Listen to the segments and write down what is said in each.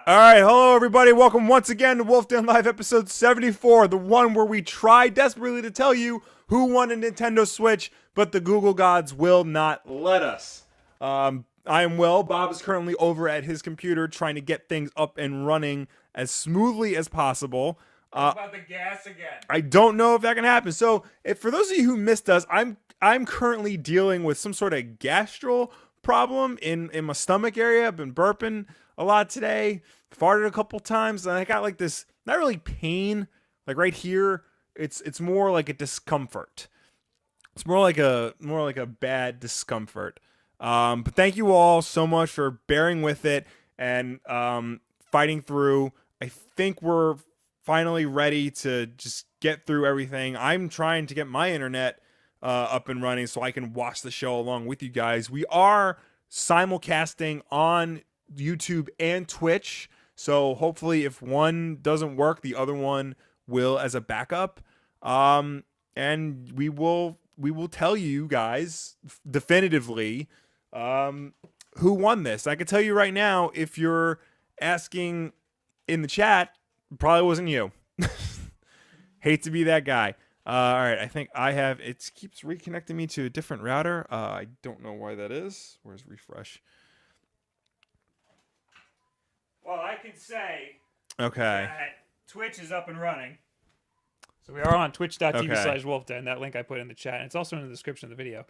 All right, hello everybody. Welcome once again to Wulff Den Live episode 74, the one where we try desperately to tell you who won a Nintendo Switch, but the Google gods will not let us. I am Will. Bob is currently over at his computer trying to get things up and running as smoothly as possible. About the gas again. I don't know if that can happen. So, for those of you who missed us, I'm currently dealing with some sort of gastral problem in my stomach area. I've been burping a lot today, farted a couple times, and I got like this, not really pain, like right here. It's more like a discomfort. It's more like a bad discomfort. But thank you all so much for bearing with it and fighting through. I think we're finally ready to just get through everything. I'm trying to get my internet up and running so I can watch the show along with you guys. We are simulcasting on YouTube and Twitch, so hopefully if one doesn't work, the other one will as a backup. And we will tell you guys definitively who won this. I can tell you right now, if you're asking in the chat, it probably wasn't you. Hate to be that guy. All right, I think I have. It keeps reconnecting me to a different router. I don't know why that is. Where's refresh? Well, I can say Okay. that Twitch is up and running. So we are on twitch.tv/WulffDen. That link I put in the chat. And it's also in the description of the video.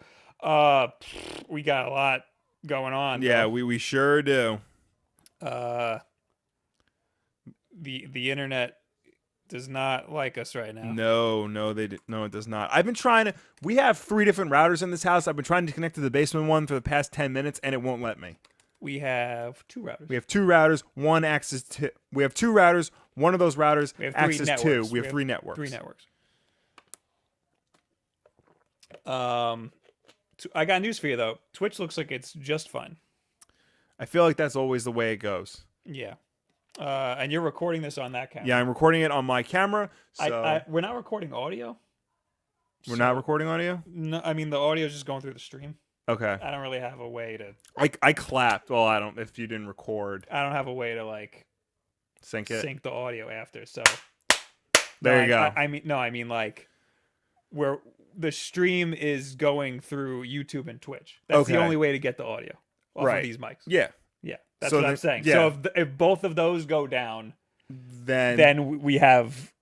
We got a lot going on. Yeah, we sure do. The internet does not like us right now. No, it does not. I've been trying to. We have 3 different routers in this house. I've been trying to connect to the basement one for the past 10 minutes, and it won't let me. We have 2 routers. We have 2 routers. One access to. We have 2 routers. One of those routers access networks. 2. We have 3 networks. 3 networks. I got news for you though. Twitch looks like it's just fine. I feel like that's always the way it goes. Yeah. And you're recording this on that camera. Yeah, I'm recording it on my camera. So we're not recording audio. We're not recording audio? No, I mean the audio is just going through the stream. Okay. I don't really have a way to. I clapped. Well, I don't. If you didn't record, I don't have a way to like sync the audio after. So there you go. I mean like where the stream is going through YouTube and Twitch. That's the only way to get the audio off of these mics. Yeah. Yeah, that's what I'm saying. Yeah. So if both of those go down, then we have.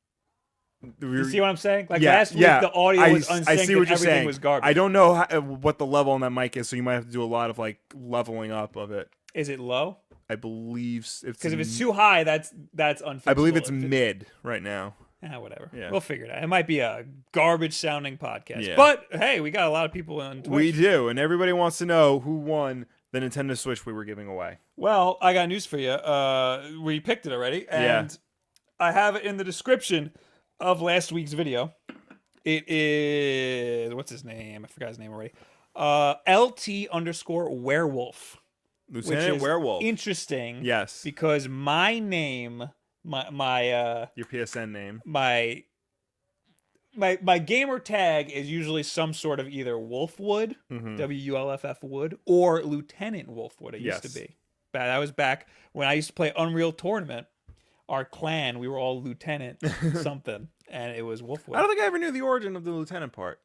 You see what I'm saying? Like last week, the audio was unsynced. I see what you're everything saying. Was garbage. I don't know what the level on that mic is, so you might have to do a lot of like leveling up of it. Is it low? I believe it's because if it's too high, that's unfixable. I believe it's mid right now. Whatever. Yeah. We'll figure it out. It might be a garbage sounding podcast, yeah. But hey, we got a lot of people on Twitch. We do, and everybody wants to know who won the Nintendo Switch we were giving away. Well, I got news for you. We picked it already, and I have it in the description of last week's video. It is what's his name? I forgot his name already. LT_werewolf. Lieutenant Werewolf. Interesting. Yes. Because my name, my your PSN name, my gamer tag is usually some sort of either Wolfwood, WULFF Wood, or Lieutenant Wolfwood. It used to be. That was back when I used to play Unreal Tournament. Our clan, we were all Lieutenant something, and it was Wolfwood. I don't think I ever knew the origin of the Lieutenant part.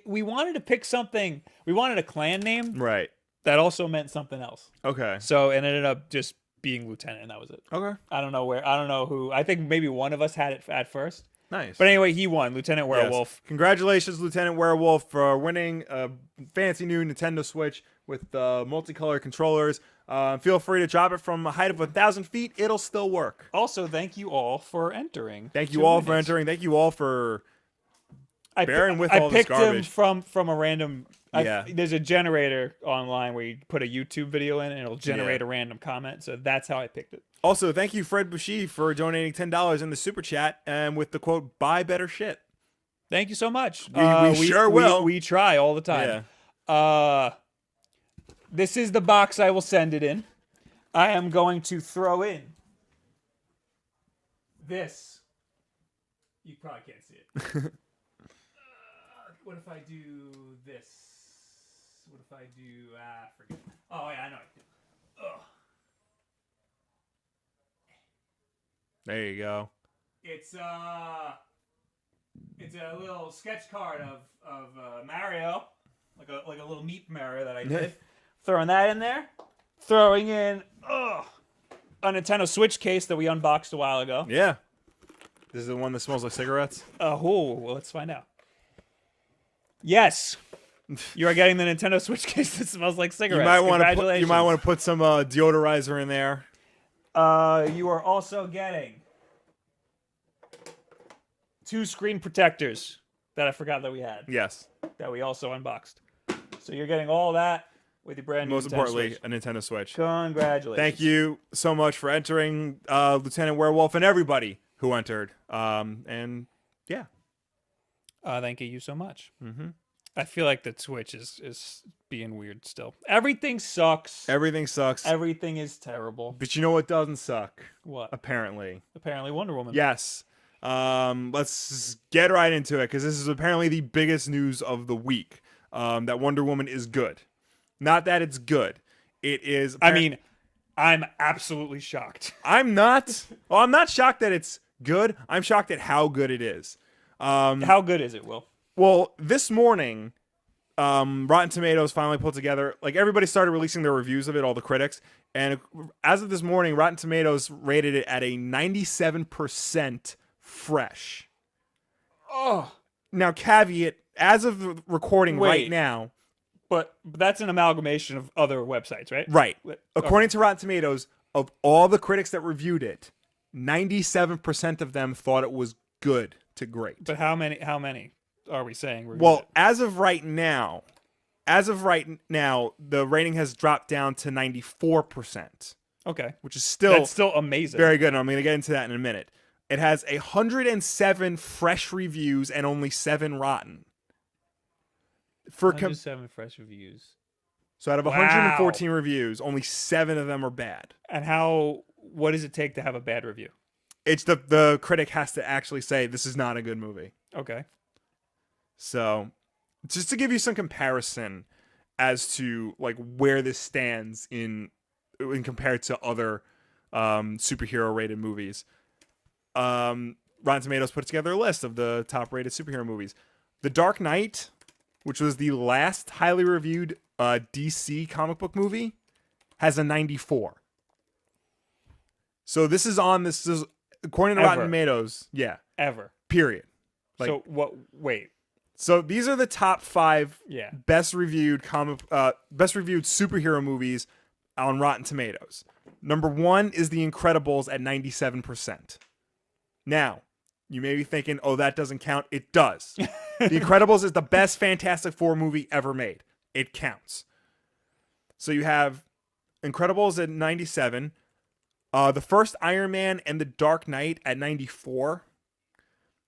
We wanted to pick something. We wanted a clan name, right? That also meant something else. Okay. So it ended up just being Lieutenant, and that was it. Okay. I don't know where. I don't know who. I think maybe one of us had it at first. Nice. But anyway, he won, Lieutenant Werewolf. Yes. Congratulations, Lieutenant Werewolf, for winning a fancy new Nintendo Switch with multicolor controllers. Feel free to drop it from a height of 1,000 feet. It'll still work. Also, thank you all for entering. Thank you all for entering. Thank you all for bearing with all this garbage. I picked him from a random... there's a generator online where you put a YouTube video in and it'll generate a random comment. So that's how I picked it. Also, thank you, Fred Bushy, for donating $10 in the super chat and with the quote, "Buy better shit." Thank you so much. We sure will. We try all the time. Yeah. This is the box I will send it in. I am going to throw in this. You probably can't see it. What if I do this? What if I do... forget. Oh, yeah, I know. There you go. It's a little sketch card of Mario, like a little meat Mario that I did. Throwing that in there. Throwing in a Nintendo Switch case that we unboxed a while ago. Yeah. This is the one that smells like cigarettes? Well, let's find out. Yes. You are getting the Nintendo Switch case that smells like cigarettes. You might want to put some deodorizer in there. You are also getting 2 screen protectors that I forgot that we had. Yes. That we also unboxed. So you're getting all that with your brand new Most Nintendo importantly, Switch. a Nintendo Switch. Congratulations. Thank you so much for entering, Lieutenant Werewolf, and everybody who entered. And yeah. Thank you so much. Mm-hmm. I feel like the Switch is being weird still. Everything sucks. Everything sucks. Everything is terrible. But you know what doesn't suck? What? Apparently. Apparently Wonder Woman. Yes. Let's get right into it, because this is apparently the biggest news of the week. That Wonder Woman is good. Not that it's good. It is. I mean, I'm absolutely shocked. I'm not. Well, I'm not shocked that it's good. I'm shocked at how good it is. How good is it, Will? Well, this morning, Rotten Tomatoes finally put together, like, everybody started releasing their reviews of it, all the critics, and as of this morning, Rotten Tomatoes rated it at a 97% fresh. Oh. Now, caveat, as of the recording right now. But that's an amalgamation of other websites, right? Right. According to Rotten Tomatoes, of all the critics that reviewed it, 97% of them thought it was good to great. But how many are we saying? Well, as of right now, the rating has dropped down to 94%. Okay. Which is that's still amazing. Very good. And I'm going to get into that in a minute. It has 107 fresh reviews and only 7 rotten. 107 fresh reviews. So out of 114 reviews, only 7 of them are bad. And what does it take to have a bad review? It's the critic has to actually say this is not a good movie. Okay. So, just to give you some comparison as to like where this stands in compared to other superhero rated movies. Rotten Tomatoes put together a list of the top rated superhero movies. The Dark Knight, which was the last highly reviewed DC comic book movie, has a 94. So this is according to Rotten Tomatoes, yeah. Ever. Period. Like, so what? Wait. So these are the top 5 best reviewed superhero movies on Rotten Tomatoes. Number 1 is The Incredibles at 97%. Now, you may be thinking, oh, that doesn't count. It does. The Incredibles is the best Fantastic Four movie ever made. It counts. So you have Incredibles at 97. The first Iron Man and The Dark Knight at 94.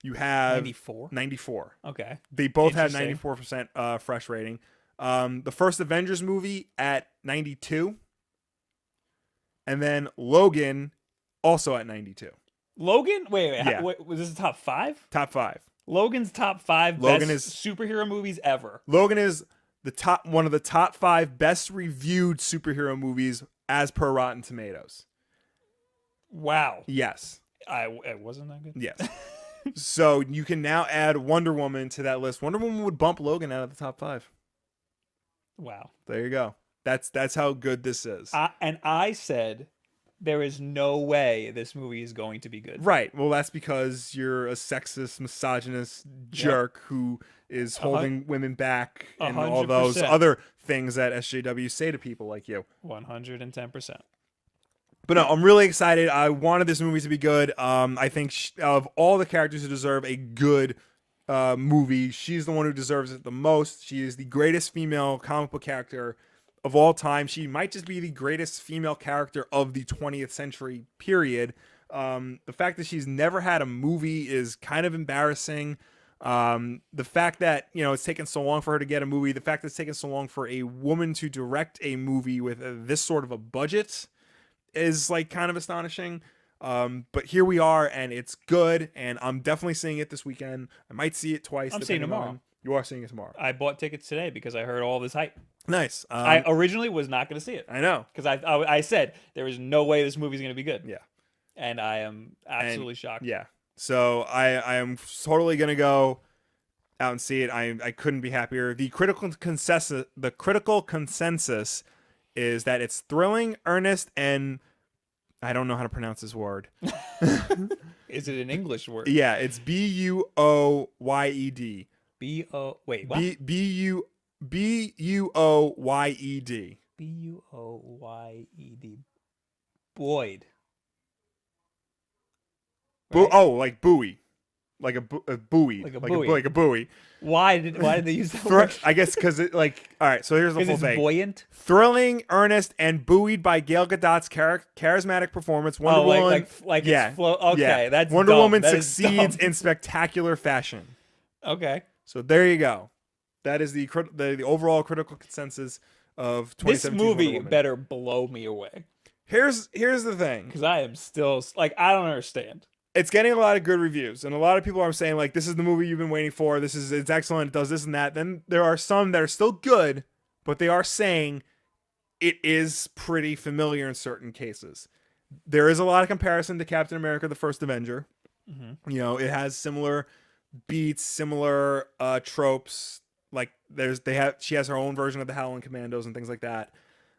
You have 94. Okay. They both have 94% fresh rating. The first Avengers movie at 92. And then Logan also at 92. Logan? Wait. Yeah. Was this the top 5? Top 5. Logan's top 5 best superhero movies ever. Logan is one of the top 5 best reviewed superhero movies as per Rotten Tomatoes. Wow. Yes. It wasn't that good? Yes. So you can now add Wonder Woman to that list. Wonder Woman would bump Logan out of the top 5. Wow. There you go. That's how good this is. And I said there is no way this movie is going to be good. Right. Well, that's because you're a sexist, misogynist jerk who is holding women back and 100%. All those other things that SJWs say to people like you. 110%. But no, I'm really excited. I wanted this movie to be good. I think of all the characters who deserve a good movie, she's the one who deserves it the most. She is the greatest female comic book character of all time. She might just be the greatest female character of the 20th century period. The fact that she's never had a movie is kind of embarrassing. The fact that, it's taken so long for her to get a movie, the fact that it's taken so long for a woman to direct a movie with this sort of a budget is like kind of astonishing. But here we are, and it's good, and I'm definitely seeing it this weekend. I might see it twice. I'm seeing it tomorrow. You are seeing it tomorrow. I bought tickets today because I heard all this hype. Nice. I originally was not going to see it. I know. Because I said there is no way this movie's going to be good. Yeah. and I am absolutely shocked. Yeah. So I am totally gonna go out and see it. I couldn't be happier. The critical consensus is that it's thrilling, earnest, and I don't know how to pronounce this word. Is it an English word? Yeah, it's Buoyed. Wait, what? Buoyed. Buoyed. Boyd. Oh, like buoy, like a buoy, Like a like buoy. like a buoy. Why did they use that word? I guess because it like all right. So here's the Because full it's thing: buoyant. thrilling, earnest, and buoyed by Gal Gadot's charismatic performance. Wonder Woman, it's okay, that's Wonder dumb. Woman That is succeeds dumb. in spectacular fashion. Okay. So there you go. That is the overall critical consensus of 2017's This movie Wonder Woman. better blow me away. Here's the thing. Because I am still like, I don't understand. It's getting a lot of good reviews, and a lot of people are saying like, "This is the movie you've been waiting for. It's excellent. It does this and that." Then there are some that are still good, but they are saying it is pretty familiar in certain cases. There is a lot of comparison to Captain America: The First Avenger. Mm-hmm. You know, it has similar beats, similar tropes. Like she has her own version of the Howling Commandos and things like that.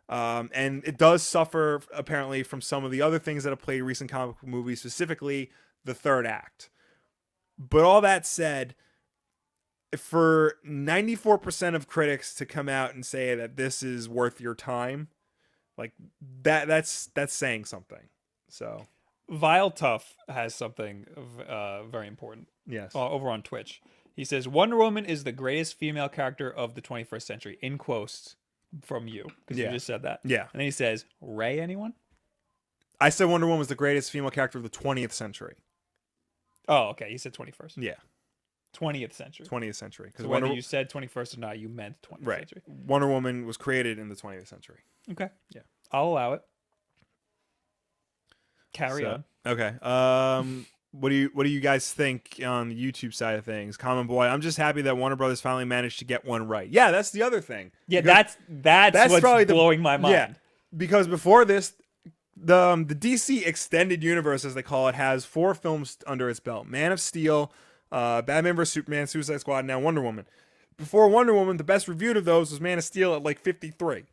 And it does suffer apparently from some of the other things that have played recent comic book movies, specifically the third act. But all that said, for 94% of critics to come out and say that this is worth your time, like that's saying something. So Vile Tough has something very important. yes, over on Twitch. He says Wonder Woman is the greatest female character of the 21st century. In quotes from you, because you just said that. Yeah. And then he says, Ray, anyone? I said Wonder Woman was the greatest female character of the 20th century. Oh, okay. You said 21st. Yeah. 20th century. 20th century. So whether you said 21st or not, you meant 20th century. Wonder Woman was created in the 20th century. Okay. Yeah. I'll allow it. Carry on. Okay. What do you guys think on the YouTube side of things? Common Boy, I'm just happy that Warner Brothers finally managed to get one right. Yeah, that's the other thing. Yeah, that's what's probably blowing my mind. Yeah, because before this, the DC Extended Universe, as they call it, has 4 films under its belt: Man of Steel, Batman vs Superman, Suicide Squad, and now Wonder Woman. Before Wonder Woman, the best reviewed of those was Man of Steel at like 53.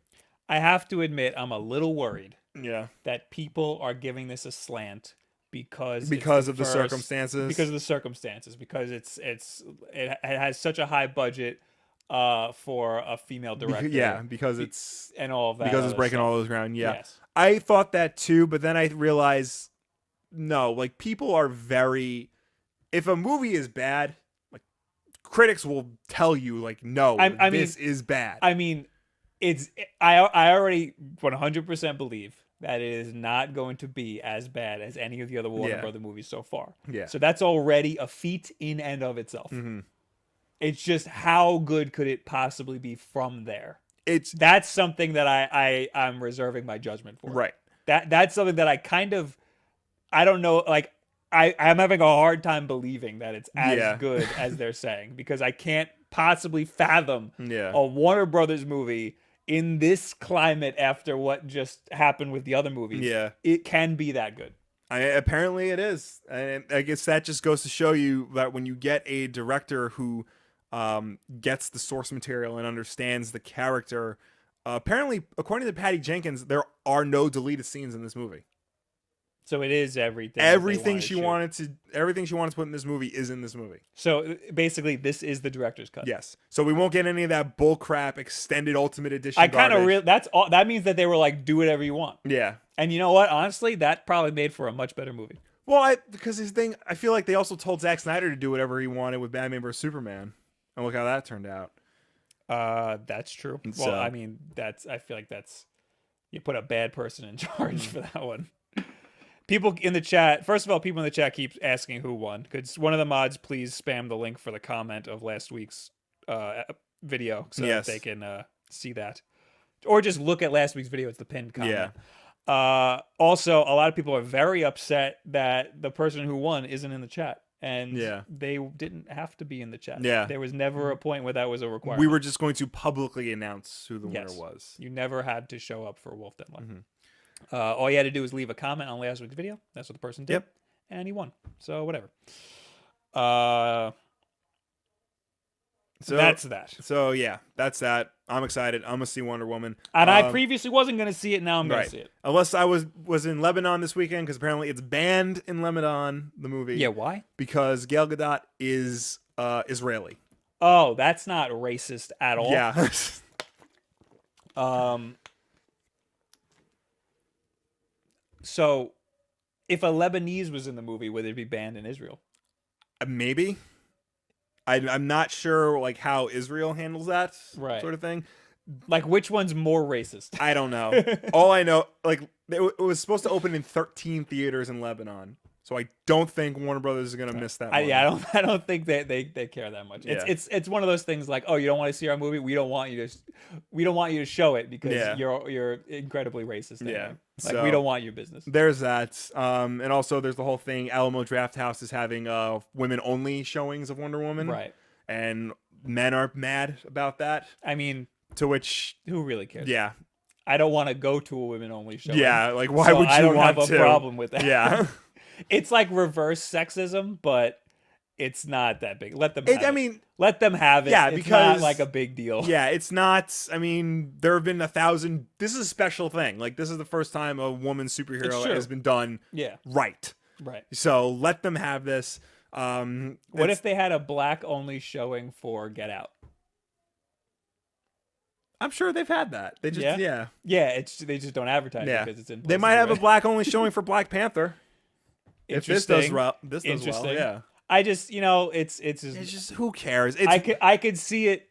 I have to admit, I'm a little worried. Yeah, that people are giving this a slant because of the circumstances. Because of the circumstances. Because it has such a high budget for a female director. Because it's and all of that. Because it's breaking stuff. all those ground. Yeah, yes. I thought that too, but then I realized no. Like people are very. If a movie is bad, like critics will tell you, like, no, this is bad. I mean, I already 100% believe that it is not going to be as bad as any of the other Warner Brother movies so far. Yeah. So that's already a feat in and of itself. Mm-hmm. It's just how good could it possibly be from there? That's something that I'm reserving my judgment for. Right. That's something that I don't know, like I'm having a hard time believing that it's as good as they're saying, because I can't possibly fathom a Warner Brothers movie in this climate after what just happened with the other movies. Yeah. It can be that good. Apparently it is. And I guess that just goes to show you that when you get a director who gets the source material and understands the character, apparently, according to Patty Jenkins, there are no deleted scenes in this movie. So it is everything. Everything she wanted to put in this movie is in this movie. So basically, this is the director's cut. Yes. So we won't get any of that bullcrap extended Ultimate Edition. I kind of that's all. That means that they were like, do whatever you want. Yeah. And you know what? Honestly, that probably made for a much better movie. Well, because his thing, I feel like they also told Zack Snyder to do whatever he wanted with Batman vs Superman, and look how that turned out. That's true. Well, I mean, I feel like you put a bad person in charge for that one. People in the chat, first of all, people in the chat keep asking who won. Could one of the mods please spam the link for the comment of last week's video so that they can see that, or just look at last week's video. It's the pinned comment. Yeah. Also, a lot of people are very upset that the person who won isn't in the chat, and they didn't have to be in the chat. Yeah. There was never a point where that was a requirement. We were just going to publicly announce who the winner was. You never had to show up for Wulff Den. All you had to do was leave a comment on last week's video. That's what the person did. Yep. And he won. So whatever. So that's that. So yeah, that's that. I'm excited. I'm gonna see Wonder Woman. And I previously wasn't gonna see it. Now I'm gonna see it. Unless I was in Lebanon this weekend, because apparently it's banned in Lebanon, the movie. Yeah, why? Because Gal Gadot is Israeli. Oh, that's not racist at all. Yeah. So, if a Lebanese was in the movie, would it be banned in Israel? Maybe. I'm not sure like how Israel handles that sort of thing. Like, which one's more racist? I don't know. All I know, like, it was supposed to open in 13 theaters in Lebanon. So I don't think Warner Brothers is gonna miss that. Yeah, I don't think they care that much. Yeah. It's one of those things like, oh, you don't want to see our movie, we don't want you to show it because you're incredibly racist. Anyway. Yeah, like so we don't want your business. There's that, and also there's the whole thing. Alamo Drafthouse is having women only showings of Wonder Woman, right? And men are mad about that. I mean, to which who really cares? Yeah. I don't want to go to a women only show. Yeah, like why would you I don't want have a problem with that. Yeah. It's like reverse sexism, but it's not that big. Let them have it. Let them have it. Yeah, it's because not like a big deal. Yeah, it's not. I mean, there have been 1,000. This is a special thing. Like, this is the first time a woman superhero has been done right. Right. So let them have this. What if they had a black only showing for Get Out? I'm sure they've had that. They just yeah. They just don't advertise it because it's in. They might have a black only showing for Black Panther. If this does well, yeah. I just, it's just who cares? I could see it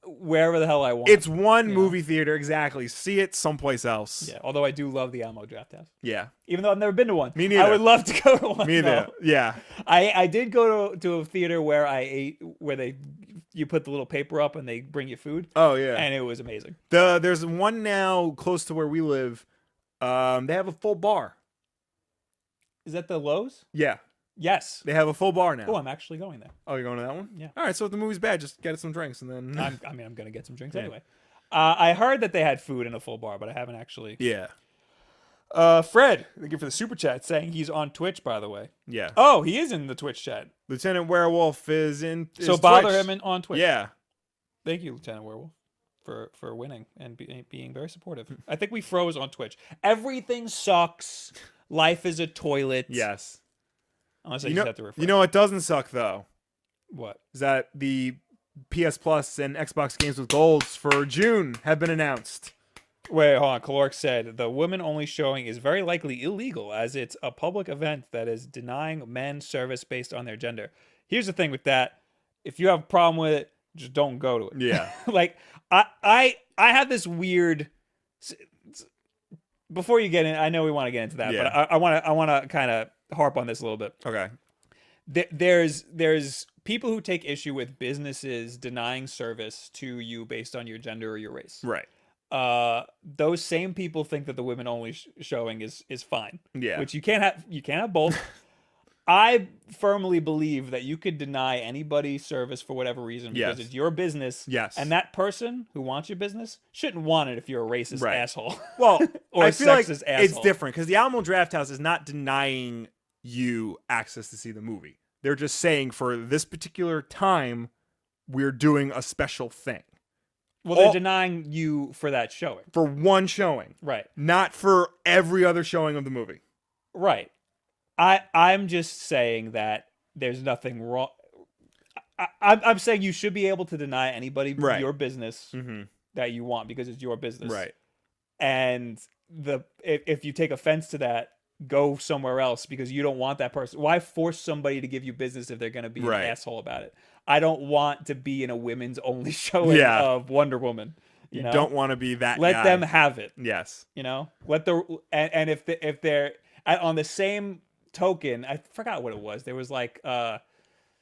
wherever the hell I want. It's one movie theater, exactly. See it someplace else. Yeah. Although I do love the Alamo Drafthouse. Yeah. Even though I've never been to one. Me neither. I would love to go to one. Me neither. Yeah. I did go to a theater where I ate you put the little paper up and they bring you food. Oh yeah. And it was amazing. There's one now close to where we live. They have a full bar. Is that the Lowe's? Yeah. Yes. They have a full bar now. Oh, I'm actually going there. Oh, you're going to that one? Yeah. All right, so if the movie's bad, just get some drinks and then... I'm going to get some drinks anyway. I heard that they had food in a full bar, but I haven't actually... Yeah. Fred, thank you for the super chat, saying he's on Twitch, by the way. Yeah. Oh, he is in the Twitch chat. Lieutenant Werewolf is so bother him on Twitch. Yeah. Thank you, Lieutenant Werewolf, for winning and being very supportive. I think we froze on Twitch. Everything sucks. Life is a toilet. Yes. Unless I just have to refresh. You know what doesn't suck, though? What? Is that the PS Plus and Xbox Games with Golds for June have been announced. Wait, hold on. Caloric said, the women-only showing is very likely illegal as it's a public event that is denying men service based on their gender. Here's the thing with that. If you have a problem with it, just don't go to it. Yeah. Like, I have this weird... Before you get in, I know we want to get into that, but I want to kind of harp on this a little bit. Okay. There's people who take issue with businesses denying service to you based on your gender or your race. Right. Those same people think that the women only showing is fine. Yeah. Which you can't have both. I firmly believe that you could deny anybody service for whatever reason because it's your business. Yes. And that person who wants your business shouldn't want it if you're a racist asshole. Well, or I a feel like sexist asshole. It's different because the Alamo Drafthouse is not denying you access to see the movie. They're just saying for this particular time, we're doing a special thing. Well, they're denying you for that showing. For one showing. Right. Not for every other showing of the movie. Right. I'm just saying that there's nothing wrong. I'm saying you should be able to deny anybody your business that you want because it's your business. Right. And if you take offense to that, go somewhere else because you don't want that person. Why force somebody to give you business if they're going to be an asshole about it? I don't want to be in a women's only showing of Wonder Woman. You know? Don't want to be that Let guy. them have it. Yes. You know, and if they're on the same token, I forgot what it was. There was like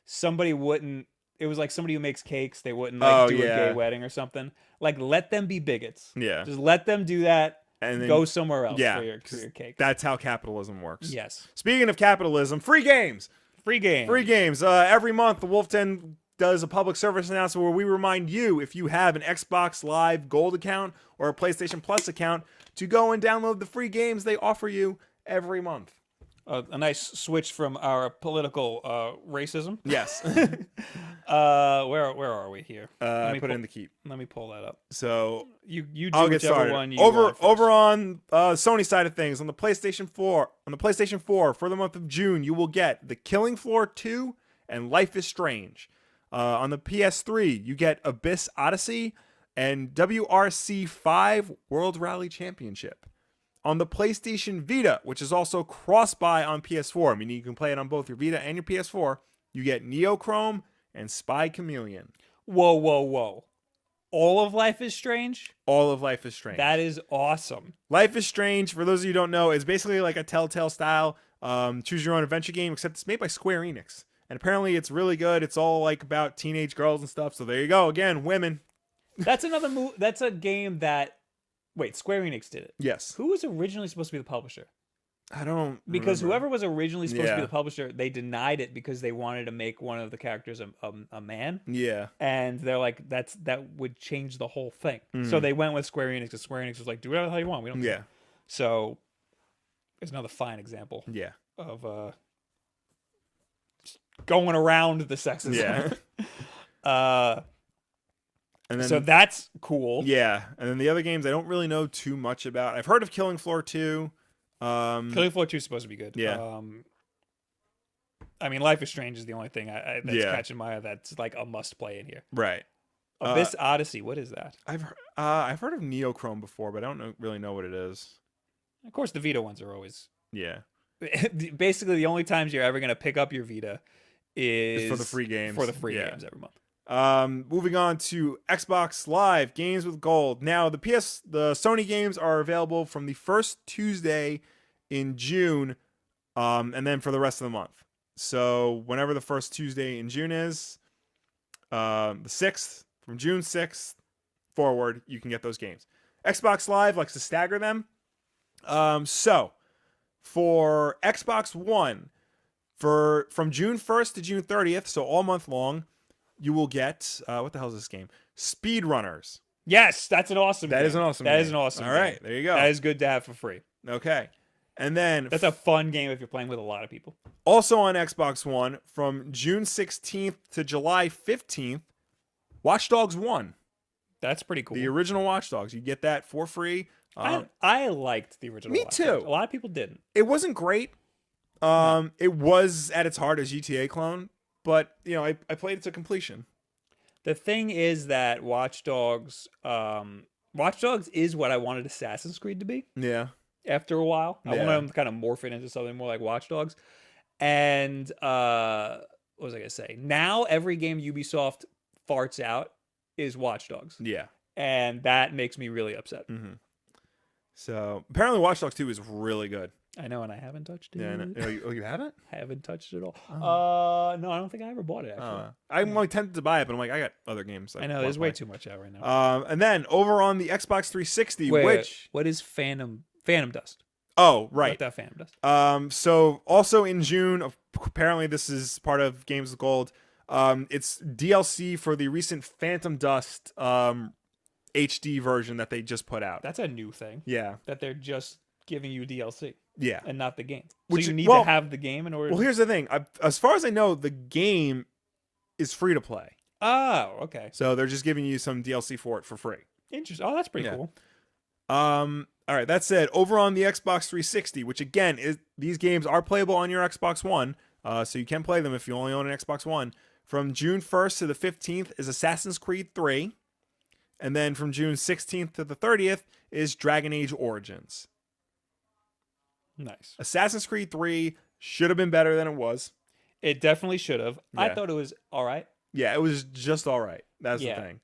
somebody wouldn't. It was like somebody who makes cakes. They wouldn't do a gay wedding or something. Like, let them be bigots. Yeah. Just let them do that. And then, go somewhere else for your cake. That's how capitalism works. Yes. Speaking of capitalism, free games. Free games. Free games. Every month, the Wulff Den does a public service announcement where we remind you, if you have an Xbox Live Gold account or a PlayStation Plus account, to go and download the free games they offer you every month. A nice switch from our political racism. Yes. Where are we here? I put it in the keep. Let me pull that up. So you do I'll get whichever started. one you over want first. over on Sony side of things, on the PlayStation 4 for the month of June, you will get The Killing Floor 2 and Life is Strange. On the PS3, you get Abyss Odyssey and WRC 5 World Rally Championship. On the PlayStation Vita, which is also cross-buy on PS4, meaning you can play it on both your Vita and your PS4, you get Neochrome and Spy Chameleon. Whoa. All of Life is Strange? All of Life is Strange. That is awesome. Life is Strange, for those of you who don't know, is basically like a Telltale style choose your own adventure game, except it's made by Square Enix. And apparently it's really good. It's all like about teenage girls and stuff. So there you go. Again, women. That's another That's a game that... Wait, Square Enix did it. Yes. Who was originally supposed to be the publisher? I don't Because remember. whoever was originally supposed to be the publisher, they denied it because they wanted to make one of the characters a man. Yeah. And they're like, that would change the whole thing. So they went with Square Enix because Square Enix was like, do whatever the hell you want. We don't care. Yeah. So it's another fine example Yeah. of just going around the sexism. Yeah. And then, so that's cool. Yeah. And then the other games I don't really know too much about. I've heard of Killing Floor 2. Killing Floor 2 is supposed to be good. Yeah. I mean, Life is Strange is the only thing that's catching my eye that's like a must play in here. Right. Abyss Odyssey, what is that? I've heard of Neochrome before, but I don't really know what it is. Of course, the Vita ones are always... Yeah. Basically, the only times you're ever going to pick up your Vita is... for the free games. For the free games every month. Moving on to Xbox Live Games with Gold. Now the Sony games are available from the first Tuesday in June, and then for the rest of the month. So whenever the first Tuesday in June is, the 6th, from June 6th forward, you can get those games. Xbox Live likes to stagger them. So for Xbox One, from June 1st to June 30th, so all month long, you will get, what the hell is this game? Speedrunners. Yes, that's an awesome game. That is an awesome game. That is an awesome game. All right, there you go. That is good to have for free. Okay. And then... That's a fun game if you're playing with a lot of people. Also on Xbox One, from June 16th to July 15th, Watch Dogs 1. That's pretty cool. The original Watch Dogs. You get that for free. I liked the original Me Watch too. Dogs. A lot of people didn't. It wasn't great. It was, at its heart, a GTA clone. But, you know, I played it to completion. The thing is that Watch Dogs is what I wanted Assassin's Creed to be. Yeah. After a while, I wanted them to kind of morph it into something more like Watch Dogs. And what was I gonna say? Now every game Ubisoft farts out is Watch Dogs. Yeah. And that makes me really upset. Mm-hmm. So apparently, Watch Dogs 2 is really good. I know, and I haven't touched it. Yeah. Oh, you haven't? I haven't touched it at all. No, I don't think I ever bought it, actually. I'm like tempted to buy it, but I'm like, I got other games. I know, there's way too much out right now. And then over on the Xbox 360, Wait, what is Phantom Dust? Oh, right. What that Phantom Dust? So also in June, apparently this is part of Games with Gold. It's DLC for the recent Phantom Dust HD version that they just put out. That's a new thing. Yeah. That they're just giving you DLC. Yeah. And not the game. Which, so you need to have the game in order Well, here's the thing. As far as I know, the game is free to play. Oh, okay. So they're just giving you some DLC for it for free. Interesting. Oh, that's pretty cool. All right, that said, over on the Xbox 360, which again is these games are playable on your Xbox One, so you can play them if you only own an Xbox One. From June 1st to the 15th is Assassin's Creed 3, and then from June 16th to the 30th is Dragon Age Origins. Nice. Assassin's Creed 3 should have been better than it was. It definitely should have. Yeah. I thought it was all right. Yeah, it was just all right. That's the thing.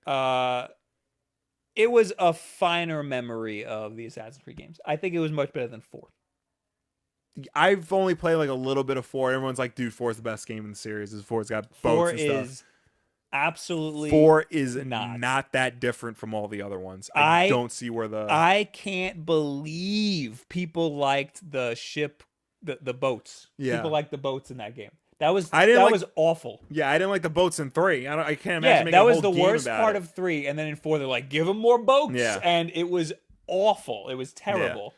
It was a finer memory of the Assassin's Creed games. I think it was much better than 4. I've only played like a little bit of 4. Everyone's like, dude, 4 is the best game in the series. 4's got boats and stuff. 4 is absolutely 4 is not that different from all the other ones. I don't see where the... I can't believe people liked the ship, the boats. Yeah. People liked the boats in that game. That was awful. Yeah, I didn't like the boats in 3. I can't imagine Yeah, making that a was whole the game worst about part it. of 3, and then in 4 they're like, give them more boats, Yeah. and it was awful. It was terrible.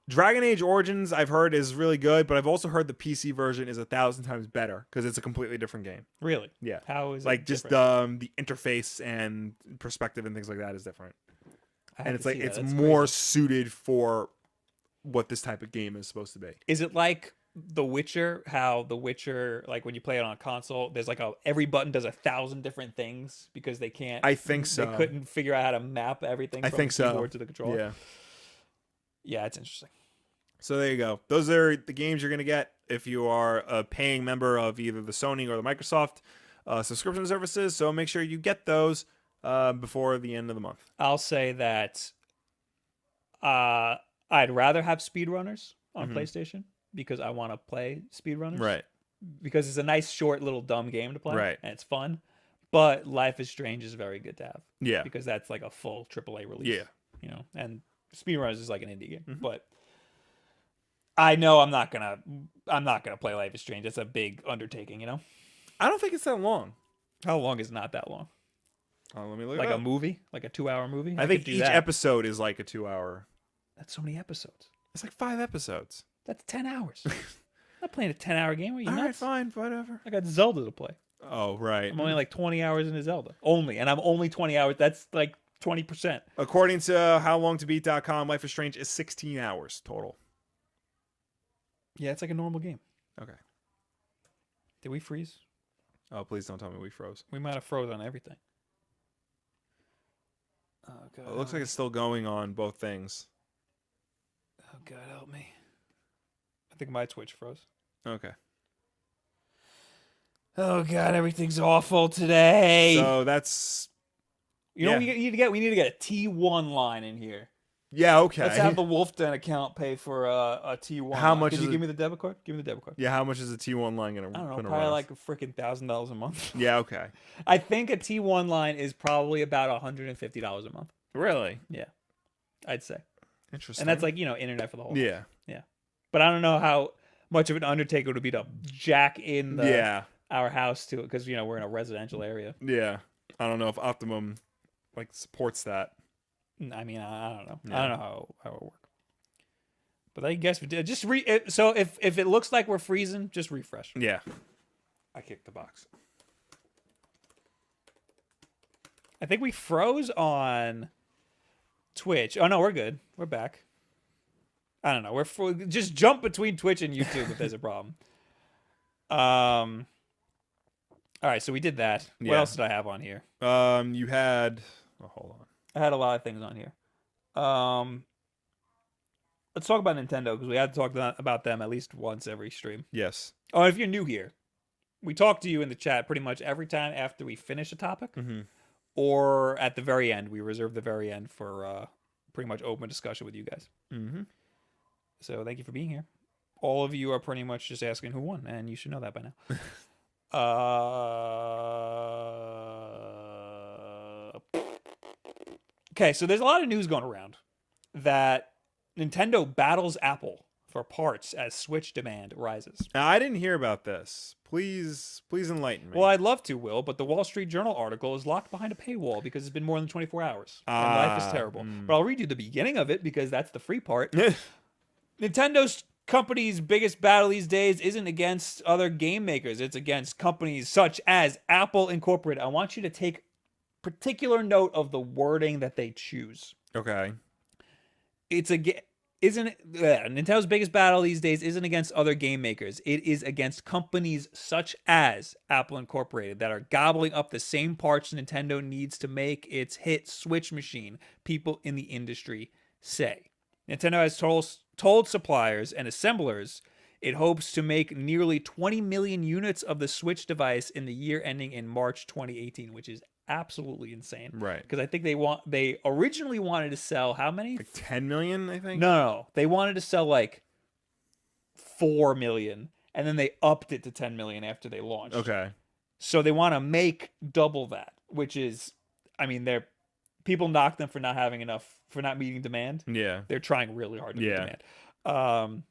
Dragon Age Origins, I've heard, is really good, but I've also heard the PC version is 1,000 times better because it's a completely different game. Really? Yeah. How is it like just different? the interface and perspective and things like that is different, I have and it's to like see that. it's That's more crazy. suited for what this type of game is supposed to be. Is it like The Witcher? How The Witcher, like when you play it on a console, there's like every button does 1,000 different things because they can't. I think so. They couldn't figure out how to map everything from the keyboard to the controller. Yeah. Yeah, it's interesting. So there you go. Those are the games you're going to get if you are a paying member of either the Sony or the Microsoft subscription services. So make sure you get those before the end of the month. I'll say that I'd rather have speedrunners on PlayStation because I want to play speedrunners. Right. Because it's a nice, short, little dumb game to play. Right. And it's fun. But Life is Strange is very good to have. Yeah. Because that's like a full AAA release. Yeah. You know, and speedrunners is like an indie game. But I know I'm not gonna play Life is Strange. It's a big undertaking, you know? I don't think it's that long. How long is not that long? Let me look Like it a up. movie? Like a 2-hour movie? I think could do each that. episode is like a 2-hour. That's so many episodes. It's like 5 episodes. That's 10 hours. I'm not playing a 10-hour game. Are you All right, nuts? fine, whatever. I got Zelda to play. Oh, right. I'm only like 20 hours into Zelda. Only. And I'm only 20 hours. That's like 20%. According to howlongtobeat.com, Life is Strange is 16 hours total. Yeah, it's like a normal game. Okay. Did we freeze? Oh, please don't tell me we froze. We might have froze on everything. Oh, God. It looks like it's still going on both things. Oh, God, help me. I think my Twitch froze. Okay. Oh, God, everything's awful today. So that's... You know what we need to get? We need to get a T1 line in here. Yeah, okay. Let's have the Wulff Den account pay for a T1 How line. much Could is you it? give me the debit card? Give me the debit card. Yeah, how much is a T1 line going to I run? don't know, us? probably like a freaking $1,000 a month. Yeah, okay. I think a T1 line is probably about $150 a month. Really? Yeah, I'd say. Interesting. And that's like, you know, internet for the whole Yeah. house. Yeah. But I don't know how much of an undertaking it would be to jack in our house to it because, you know, we're in a residential area. Yeah. I don't know if Optimum like supports that. I mean, I don't know. Yeah. I don't know how it works. But I guess just so if it looks like we're freezing, just refresh. Yeah. I kicked the box. I think we froze on Twitch. Oh no, we're good. We're back. I don't know. Just jump between Twitch and YouTube if there's a problem. All right, so we did that. What else did I have on here? You had. Oh, hold on. I had a lot of things on here. Let's talk about Nintendo because we had to talk about them at least once every stream. Yes. Oh, if you're new here, we talk to you in the chat pretty much every time after we finish a topic, or at the very end. We reserve the very end for pretty much open discussion with you guys. Mm-hmm. So thank you for being here. All of you are pretty much just asking who won, and you should know that by now. Okay, so there's a lot of news going around that Nintendo battles Apple for parts as Switch demand rises. Now, I didn't hear about this. Please enlighten me. Well, I'd love to, Will, but the Wall Street Journal article is locked behind a paywall because it's been more than 24 hours. And life is terrible. But I'll read you the beginning of it because that's the free part. Nintendo's company's biggest battle these days isn't against other game makers. It's against companies such as Apple Incorporated. I want you to take particular note of the wording that they choose. Okay. Nintendo's biggest battle these days isn't against other game makers. It is against companies such as Apple Incorporated that are gobbling up the same parts Nintendo needs to make its hit Switch machine, people in the industry say. Nintendo has told suppliers and assemblers it hopes to make nearly 20 million units of the Switch device in the year ending in March 2018, which is absolutely insane. Right. Because I think they originally wanted to sell how many? Like 10 million, I think? No. They wanted to sell like 4 million, and then they upped it to 10 million after they launched. Okay. So they want to make double that, which is, I mean, people knock them for not having enough, for not meeting demand. Yeah. They're trying really hard to meet Yeah. demand.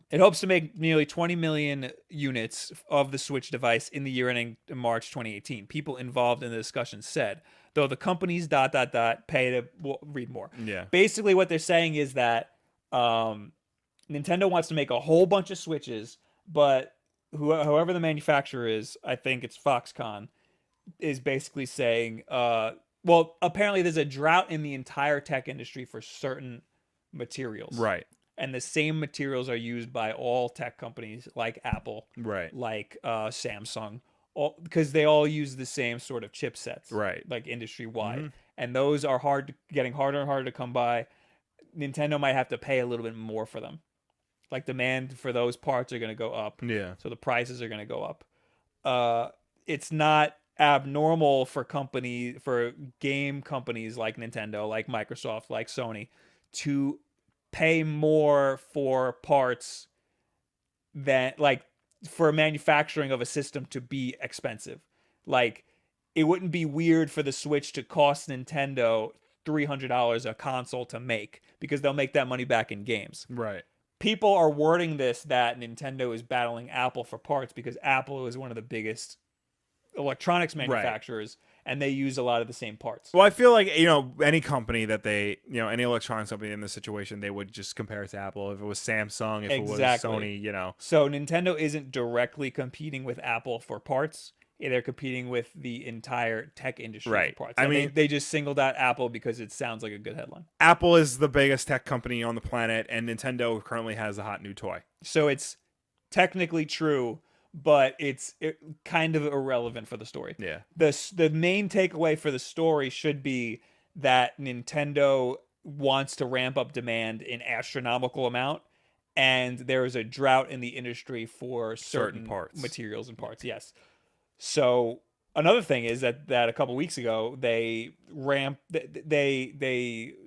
It hopes to make nearly 20 million units of the Switch device in the year ending March 2018. People involved in the discussion said, though the companies ... pay to read more. Yeah. Basically, what they're saying is that Nintendo wants to make a whole bunch of Switches, but whoever the manufacturer is, I think it's Foxconn, is basically saying, well, apparently there's a drought in the entire tech industry for certain materials. Right. And the same materials are used by all tech companies like Apple, Right. like Samsung, because they all use the same sort of chipsets, right? Like industry wide, and those are getting harder and harder to come by. Nintendo might have to pay a little bit more for them. Like demand for those parts are going to go up, so the prices are going to go up. It's not abnormal for game companies like Nintendo, like Microsoft, like Sony, to pay more for parts than like for manufacturing of a system to be expensive. Like it wouldn't be weird for the Switch to cost Nintendo $300 a console to make, because they'll make that money back in games. Right. People are wording this that Nintendo is battling Apple for parts because Apple is one of the biggest electronics manufacturers, and they use a lot of the same parts. Well, I feel like, any company that any electronics company in this situation, they would just compare it to Apple. If it was Samsung, if it was Sony, So Nintendo isn't directly competing with Apple for parts. They're competing with the entire tech industry for parts. I mean, they just singled out Apple because it sounds like a good headline. Apple is the biggest tech company on the planet, and Nintendo currently has a hot new toy. So it's technically true, but it's kind of irrelevant for the story. Yeah. The main takeaway for the story should be that Nintendo wants to ramp up demand in astronomical amount, and there is a drought in the industry for certain parts, materials and parts. Yes. So another thing is that a couple weeks ago they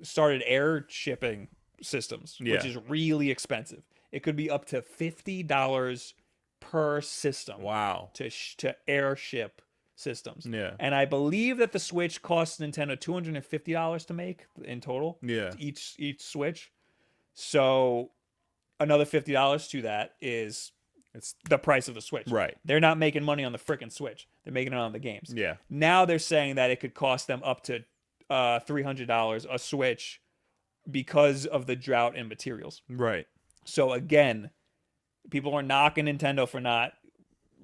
started air shipping systems, which is really expensive. It could be up to $50 per system. Wow. To airship systems. Yeah. And I believe that the Switch costs Nintendo $250 to make in total. Yeah. Each Switch. So another $50 to that is the price of the Switch. Right. They're not making money on the frickin' Switch. They're making it on the games. Yeah. Now they're saying that it could cost them up to $300 a Switch because of the drought in materials. Right. So again, people are knocking Nintendo for not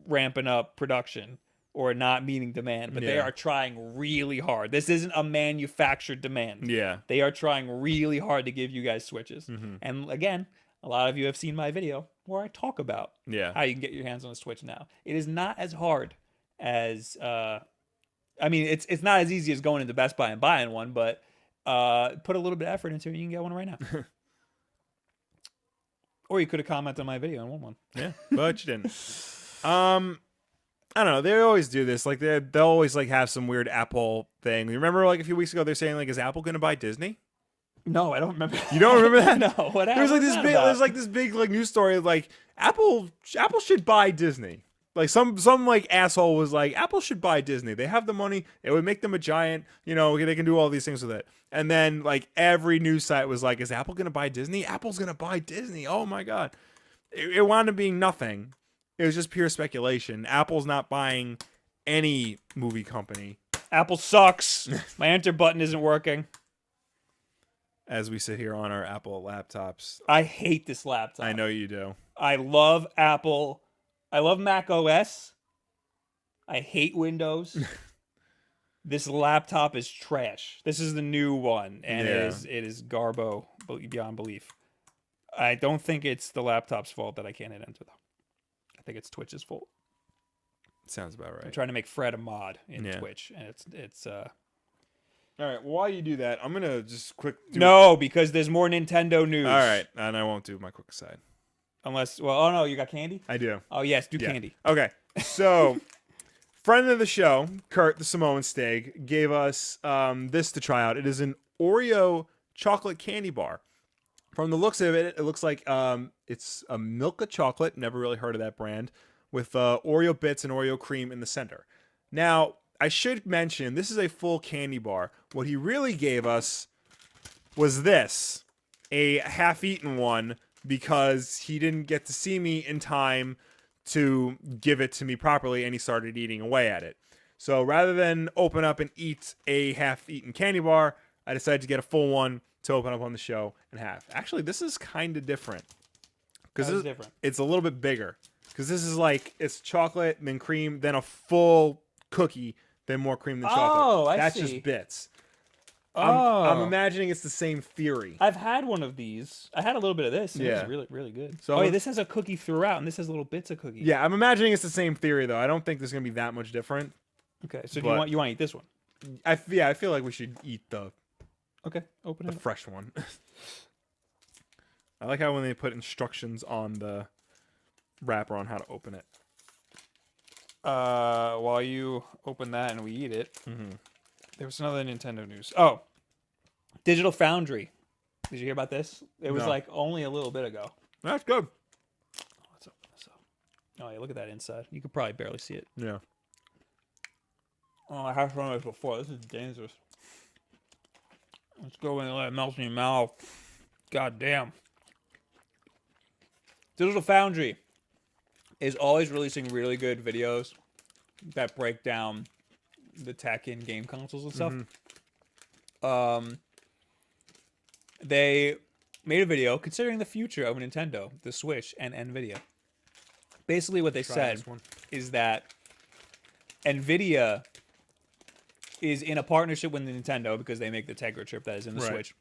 ramping up production or not meeting demand, but they are trying really hard. This isn't a manufactured demand. Yeah. They are trying really hard to give you guys Switches. And again, a lot of you have seen my video where I talk about how you can get your hands on a Switch now. It is not as hard as it's not as easy as going into Best Buy and buying one, but put a little bit of effort into it, you can get one right now. Or you could have commented on my video and won one. Yeah, but you didn't. I don't know. They always do this. Like they'll always have some weird Apple thing. You remember a few weeks ago they're saying is Apple going to buy Disney? No, I don't remember. You don't remember that? No, what happened? There's this big news story Apple should buy Disney. Some asshole was like, Apple should buy Disney. They have the money. It would make them a giant. They can do all these things with it. And then every news site was like, is Apple going to buy Disney? Apple's going to buy Disney. Oh my God. It wound up being nothing. It was just pure speculation. Apple's not buying any movie company. Apple sucks. My enter button isn't working. As we sit here on our Apple laptops. I hate this laptop. I know you do. I love Apple. I love Mac OS. I hate Windows. This laptop is trash. This is the new one, and it is garbo beyond belief. I don't think it's the laptop's fault that I can't hit enter, though. I think it's Twitch's fault. Sounds about right. I'm trying to make Fred a mod in Twitch, and it's All right, well, while you do that, I'm going to just because there's more Nintendo news. All right, and I won't do my quick aside. Unless, oh no, you got candy? I do. Oh yes, do candy. Okay, so friend of the show, Kurt the Samoan Steak, gave us this to try out. It is an Oreo chocolate candy bar. From the looks of it, it looks like it's a Milka chocolate. Never really heard of that brand. With Oreo bits and Oreo cream in the center. Now, I should mention, this is a full candy bar. What he really gave us was this. A half-eaten one because he didn't get to see me in time to give it to me properly, and he started eating away at it. So rather than open up and eat a half-eaten candy bar, I decided to get a full one to open up on the show and have. Actually, this is kind of different. Because it's a little bit bigger. Because this is like, it's chocolate, then cream, then a full cookie, then more cream than chocolate. Oh, I see. That's just bits. Oh. I'm imagining it's the same theory. I've had one of these. I had a little bit of this. And Yeah. It was really, really good. So yeah, this has a cookie throughout, and this has little bits of cookie. Yeah, I'm imagining it's the same theory, though. I don't think there's going to be that much different. Okay, so do you want to eat this one? I feel like we should eat the Open it. fresh one. I like how when they put instructions on the wrapper on how to open it. While you open that and we eat it, there was another Nintendo news. Oh, Digital Foundry. Did you hear about this? It was like only a little bit ago. That's good. Let's open this up. Oh yeah, look at that inside. You could probably barely see it. Yeah. Oh, I have shown this before. This is dangerous. Let's go in and let it melt in your mouth. God damn. Digital Foundry is always releasing really good videos that break down the tech in game consoles and stuff. They made a video considering the future of Nintendo, the Switch, and NVIDIA. Basically what they said is that NVIDIA is in a partnership with Nintendo because they make the Tegra chip that is in the Switch.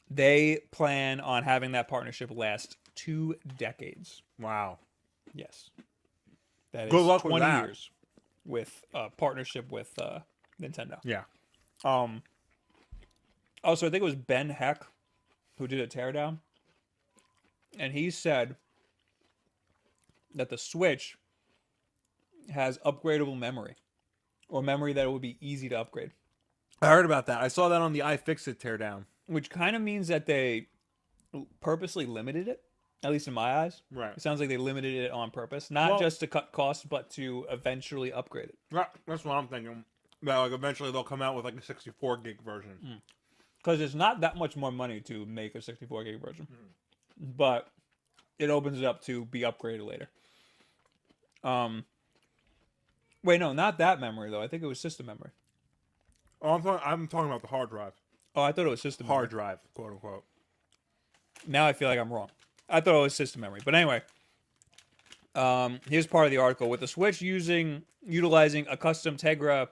They plan on having that partnership last 2 decades. Wow. Yes. That is Good luck 20 with that. years with a partnership with Nintendo. Yeah. Also, I think it was Ben Heck who did a teardown. And he said that the Switch has upgradable memory. Or memory that it would be easy to upgrade. I heard about that. I saw that on the iFixit teardown. Which kind of means that they purposely limited it. At least in my eyes. Right. It sounds like they limited it on purpose. Not just to cut costs, but to eventually upgrade it. Right. That's what I'm thinking. That like eventually they'll come out with like a 64 gig version. Because it's not that much more money to make a 64 gig version. But it opens it up to be upgraded later. Wait, no, not that memory though. I think it was system memory. Oh, I'm talking about the hard drive. Oh, I thought it was system memory. Hard drive, quote unquote. Now I feel like I'm wrong. I thought it was system memory. But anyway, here's part of the article. With the Switch utilizing a custom Tegra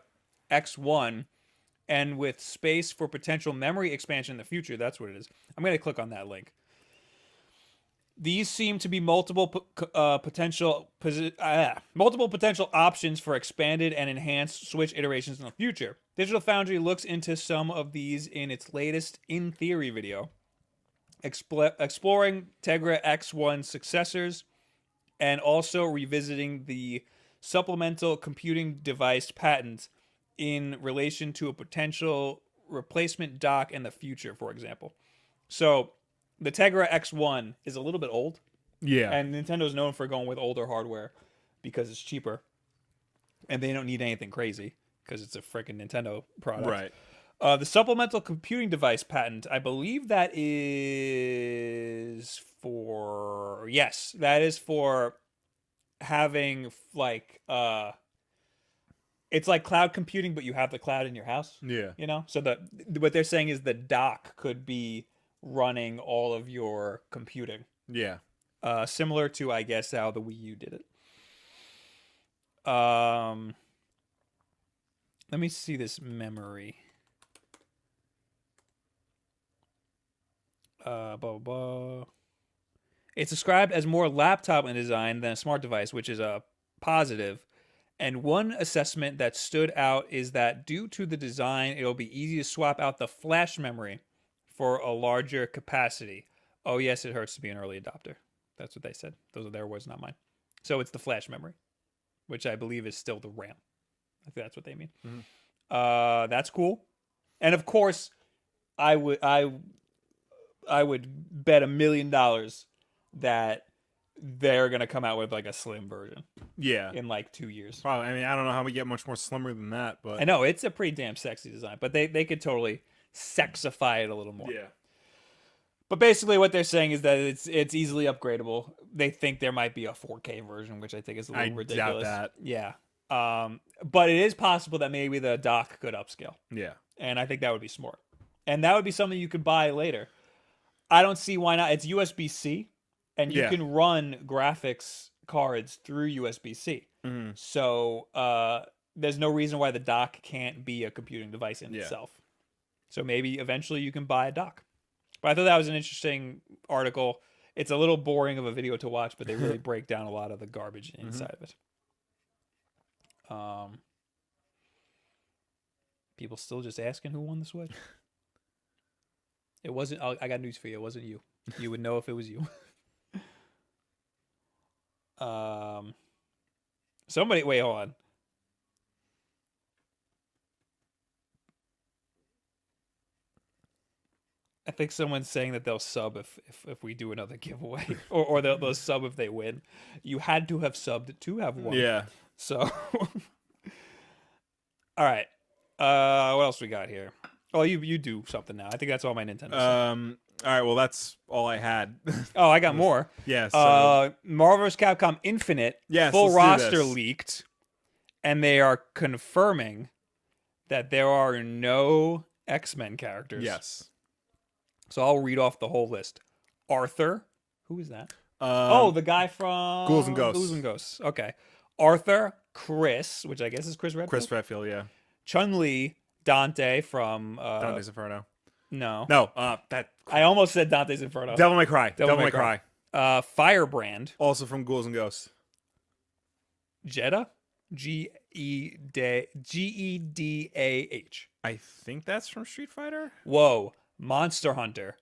X1 and with space for potential memory expansion in the future, that's what it is. I'm going to click on that link. These seem to be multiple potential options for expanded and enhanced Switch iterations in the future. Digital Foundry looks into some of these in its latest In Theory video, exploring Tegra X1 successors, and also revisiting the supplemental computing device patent in relation to a potential replacement dock in the future, for example. So the Tegra X1 is a little bit old. Yeah. And Nintendo's known for going with older hardware because it's cheaper. And they don't need anything crazy because it's a freaking Nintendo product. Right. The supplemental computing device patent, I believe that is for... Yes, that is for having, like... it's like cloud computing, but you have the cloud in your house. Yeah. You know? So what they're saying is the dock could be running all of your computing. Yeah. Similar to, I guess, how the Wii U did it. Let me see this memory. Blah, blah. It's described as more laptop in design than a smart device, which is a positive. And one assessment that stood out is that due to the design, it'll be easy to swap out the flash memory for a larger capacity. Oh, yes, it hurts to be an early adopter. That's what they said. Those are their words, not mine. So it's the flash memory, which I believe is still the RAM. I think that's what they mean. That's cool. And of course, I would bet $1 million that they're gonna come out with like a slim version. Yeah. In like 2 years. Probably. I mean, I don't know how we get much more slimmer than that, but I know it's a pretty damn sexy design, but they could totally sexify it a little more. Yeah. But basically, what they're saying is that it's easily upgradable. They think there might be a 4K version, which I think is a little ridiculous. Doubt that. Yeah. But it is possible that maybe the dock could upscale. Yeah. And I think that would be smart. And that would be something you could buy later. I don't see why not. It's USB-C, and you can run graphics cards through USB-C. Mm-hmm. So there's no reason why the dock can't be a computing device in itself. So maybe eventually you can buy a dock. But I thought that was an interesting article. It's a little boring of a video to watch, but they really break down a lot of the garbage inside of it. People still just asking who won the Switch. It wasn't. I got news for you. It wasn't you. You would know if it was you. Somebody. Wait, hold on. I think someone's saying that they'll sub if we do another giveaway, or they'll sub if they win. You had to have subbed to have won. Yeah. So, all right. What else we got here? Oh, you do something now. I think that's all my Nintendo stuff. All right. Well, that's all I had. Oh, I got more. Yeah. So... Marvel vs. Capcom Infinite full roster leaked, and they are confirming that there are no X-Men characters. Yes. So I'll read off the whole list. Arthur. Who is that? The guy from Ghouls and Ghosts. Ghouls and Ghosts. Okay. Arthur, Chris, which I guess is Chris Redfield. Chris Redfield, yeah. Chun-Li, Dante from... Dante's Inferno. No. That... I almost said Dante's Inferno. Devil May Cry. Devil May Cry. Firebrand. Also from Ghouls and Ghosts. Jeddah? G-E-D-A-H. I think that's from Street Fighter. Whoa. Monster Hunter.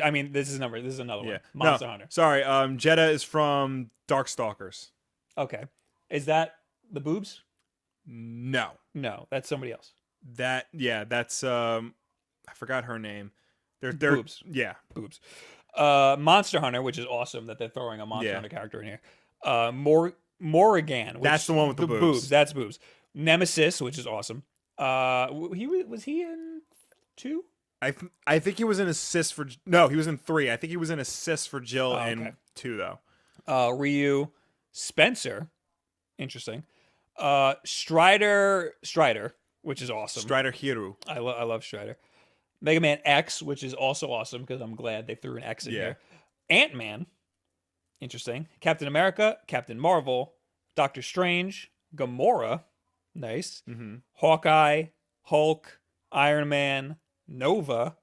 I mean, this is another one. Monster Hunter. Sorry, Jeddah is from Darkstalkers. Okay. Is that the boobs? No, that's somebody else. That's I forgot her name. They're boobs. Yeah, boobs. Monster Hunter, which is awesome that they're throwing a Monster Hunter character in here. Morrigan, that's the one with the boobs. That's boobs. Nemesis, which is awesome. Was he in 2? I think he was an assist for... No, he was in 3. I think he was an assist for Jill in 2, though. Ryu. Spencer. Interesting. Strider, which is awesome. Strider Hero. I love Strider. Mega Man X, which is also awesome because I'm glad they threw an X in here. Ant-Man. Interesting. Captain America. Captain Marvel. Doctor Strange. Gamora. Nice. Mm-hmm. Hawkeye. Hulk. Iron Man. Nova,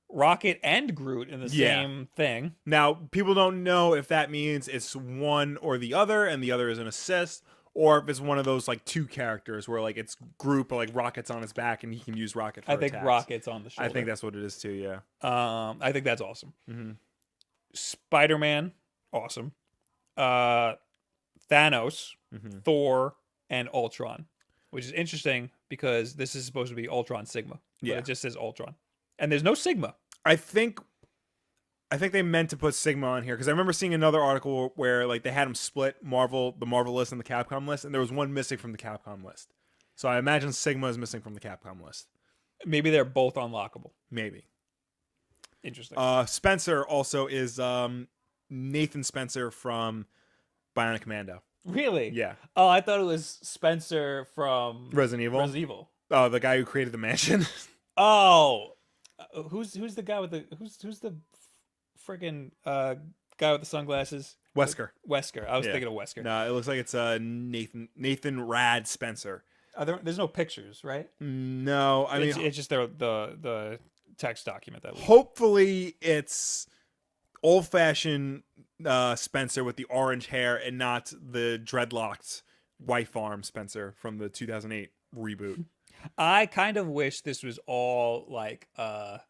Rocket, and Groot in the same thing. Now, people don't know if that means it's one or the other, and the other is an assist, or if it's one of those like 2 characters where like it's Groot, but like Rocket's on his back and he can use Rocket for attacks. Rocket's on the shoulder. I think that's what it is too. Yeah. I think that's awesome. Mm-hmm. Spider-Man, awesome. Thanos, Thor, and Ultron, which is interesting because this is supposed to be Ultron Sigma. But it just says Ultron. And there's no Sigma. I think they meant to put Sigma on here because I remember seeing another article where like they had them split the Marvel list and the Capcom list, and there was one missing from the Capcom list. So I imagine Sigma is missing from the Capcom list. Maybe they're both unlockable. Maybe. Interesting. Spencer also is Nathan Spencer from Bionic Commando. Really? Yeah. Oh, I thought it was Spencer from Resident Evil. Oh, the guy who created the mansion. Oh, who's the guy with the who's the friggin' guy with the sunglasses? Wesker. I was thinking of Wesker. No, it looks like it's Nathan Rad Spencer. There's no pictures, right? No, I mean it's just the text document that. Hopefully, it's old-fashioned Spencer with the orange hair and not the dreadlocked wife arm Spencer from the 2008 reboot. I kind of wish this was all like Udon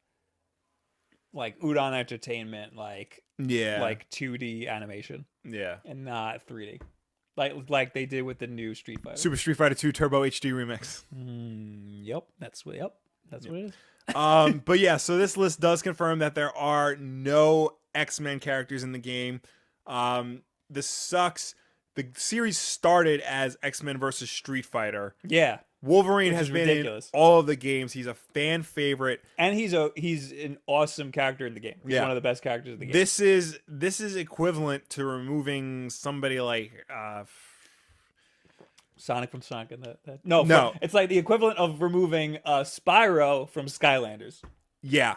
Entertainment, like 2D animation, and not 3D, like they did with the new Street Fighter. Super Street Fighter 2 Turbo HD remix. Yep, that's what it is. But yeah, so this list does confirm that there are no X-Men characters in the game. This sucks. The series started as X-Men versus Street Fighter. Yeah. Wolverine Which has is been ridiculous. in all of the games. He's a fan favorite. And he's an awesome character in the game. He's one of the best characters in the game. This is equivalent to removing somebody like Sonic from Sonic and that. No. It's like the equivalent of removing Spyro from Skylanders. Yeah.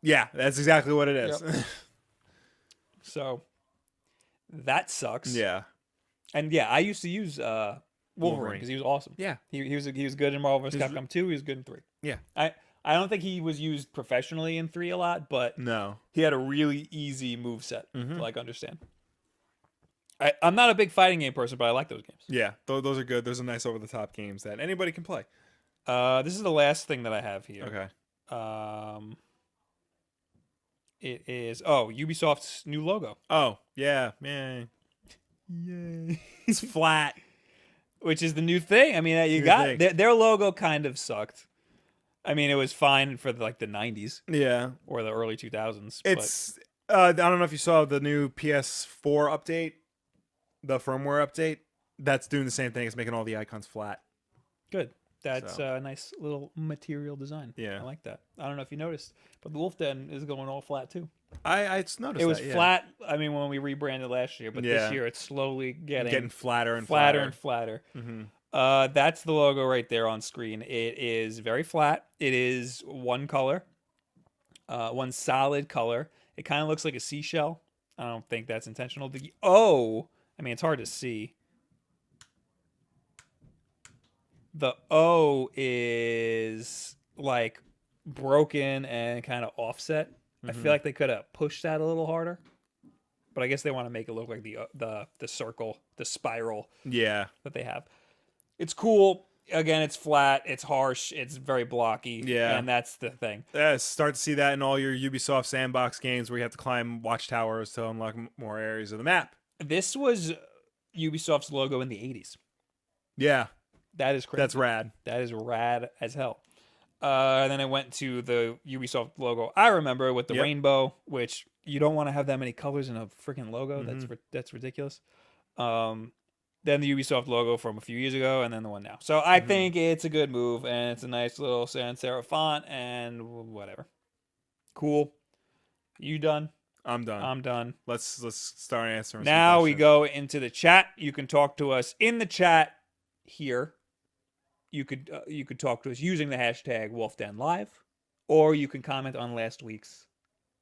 Yeah, that's exactly what it is. Yep. So that sucks. Yeah. And yeah, I used to use Wolverine because he was awesome. Yeah. He was good in Marvel vs. Capcom 2. He was good in 3. Yeah. I don't think he was used professionally in 3 a lot, but No. he had a really easy moveset to like understand. I'm not a big fighting game person, but I like those games. Yeah, those are good. Those are nice over the top games that anybody can play. This is the last thing that I have here. Okay. It is Ubisoft's new logo. Oh, yeah. Yay. It's flat. Which is the new thing. I mean, you got their logo kind of sucked. I mean, it was fine for the 90s. Yeah. Or the early 2000s. It's I don't know if you saw the new PS4 update, the firmware update. That's doing the same thing. It's making all the icons flat. Good. That's a nice little material design. Yeah. I like that. I don't know if you noticed, but the Wulff Den is going all flat too. I noticed it was that, flat. I mean, when we rebranded last year, but this year it's slowly getting flatter and flatter and flatter. Mm-hmm. That's the logo right there on screen. It is very flat. It is one color, one solid color. It kind of looks like a seashell. I don't think that's intentional. I mean, it's hard to see. The O is like broken and kind of offset. I feel like they could have pushed that a little harder, but I guess they want to make it look like the circle, the spiral. Yeah, that they have. It's cool. Again, it's flat. It's harsh. It's very blocky. Yeah, and that's the thing. Start to see that in all your Ubisoft sandbox games where you have to climb watchtowers to unlock more areas of the map. This was Ubisoft's logo in the 80s. Yeah. That is crazy. That's rad. That is rad as hell. Then I went to the Ubisoft logo I remember with the rainbow, which you don't want to have that many colors in a freaking logo. That's ridiculous. Then the Ubisoft logo from a few years ago, and then the one now. So I think it's a good move, and it's a nice little sans serif font, and whatever. Cool. You done? I'm done. I'm done. Let's start answering. Now we go into the chat. You can talk to us in the chat here. You could talk to us using the hashtag Wulff Den Live, or you can comment on last week's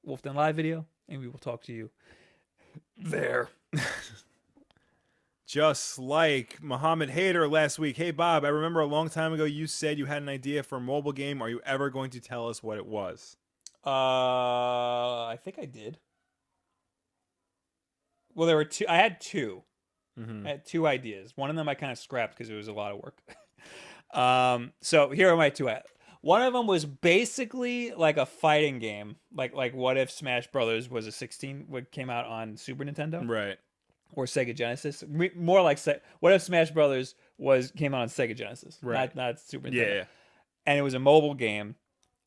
Wulff Den Live video, and we will talk to you there. Just like Muhammad Hader last week. Hey Bob, I remember a long time ago you said you had an idea for a mobile game. Are you ever going to tell us what it was? I think I did. Well, there were two. I had two. I had two ideas. One of them I kind of scrapped because it was a lot of work. So here are my two. One of them was basically like a fighting game, like what if Smash Brothers was a 16 what came out on Super Nintendo, right, or Sega Genesis. More like what if Smash Brothers came out on Sega Genesis, right, not Super Nintendo. Yeah. And it was a mobile game,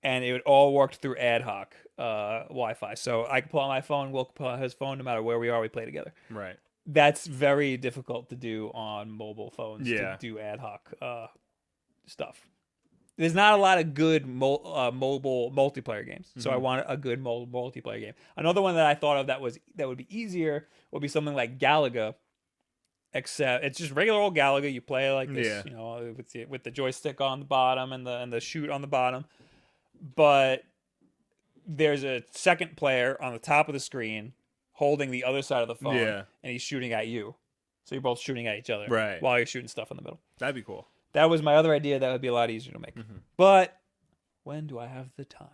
and it all worked through ad hoc Wi-Fi. So I could pull out my phone, Will could pull out his phone, no matter where we are, we play together. Right. That's very difficult to do on mobile phones. Yeah. To do ad hoc stuff. There's not a lot of good mobile multiplayer games, so I want a good mobile multiplayer game. Another one that I thought of that would be easier would be something like Galaga, except it's just regular old Galaga. You play like this, you know, with the joystick on the bottom and the shoot on the bottom, but there's a second player on the top of the screen holding the other side of the phone, and he's shooting at you, so you're both shooting at each other, right, while you're shooting stuff in the middle. That'd be cool. That was my other idea. That would be a lot easier to make. But when do I have the time?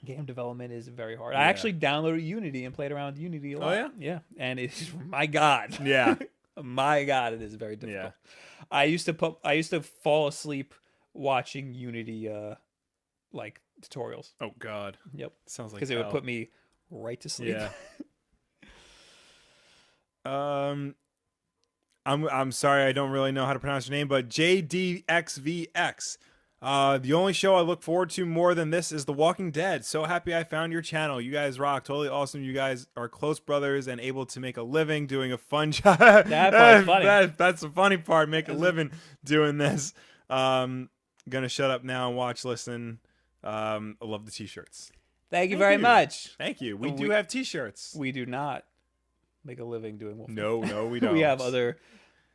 Game development is very hard. I actually downloaded Unity and played around with Unity a lot. Oh, yeah? Yeah. And it's, my God. Yeah. My God, it is very difficult. Yeah. I used to fall asleep watching Unity like tutorials. Oh God. Yep. Sounds like because it would put me right to sleep. Yeah. I'm sorry, I don't really know how to pronounce your name, but JDXVX. The only show I look forward to more than this is The Walking Dead. So happy I found your channel. You guys rock. Totally awesome. You guys are close brothers and able to make a living doing a fun job. That part's funny. That's the funny part. Make a living doing this. Gonna shut up now and watch, listen. I love the t-shirts. Thank you very much. Thank you. We do have t-shirts. We do not make a living doing Wulff Den. No, we don't. We have other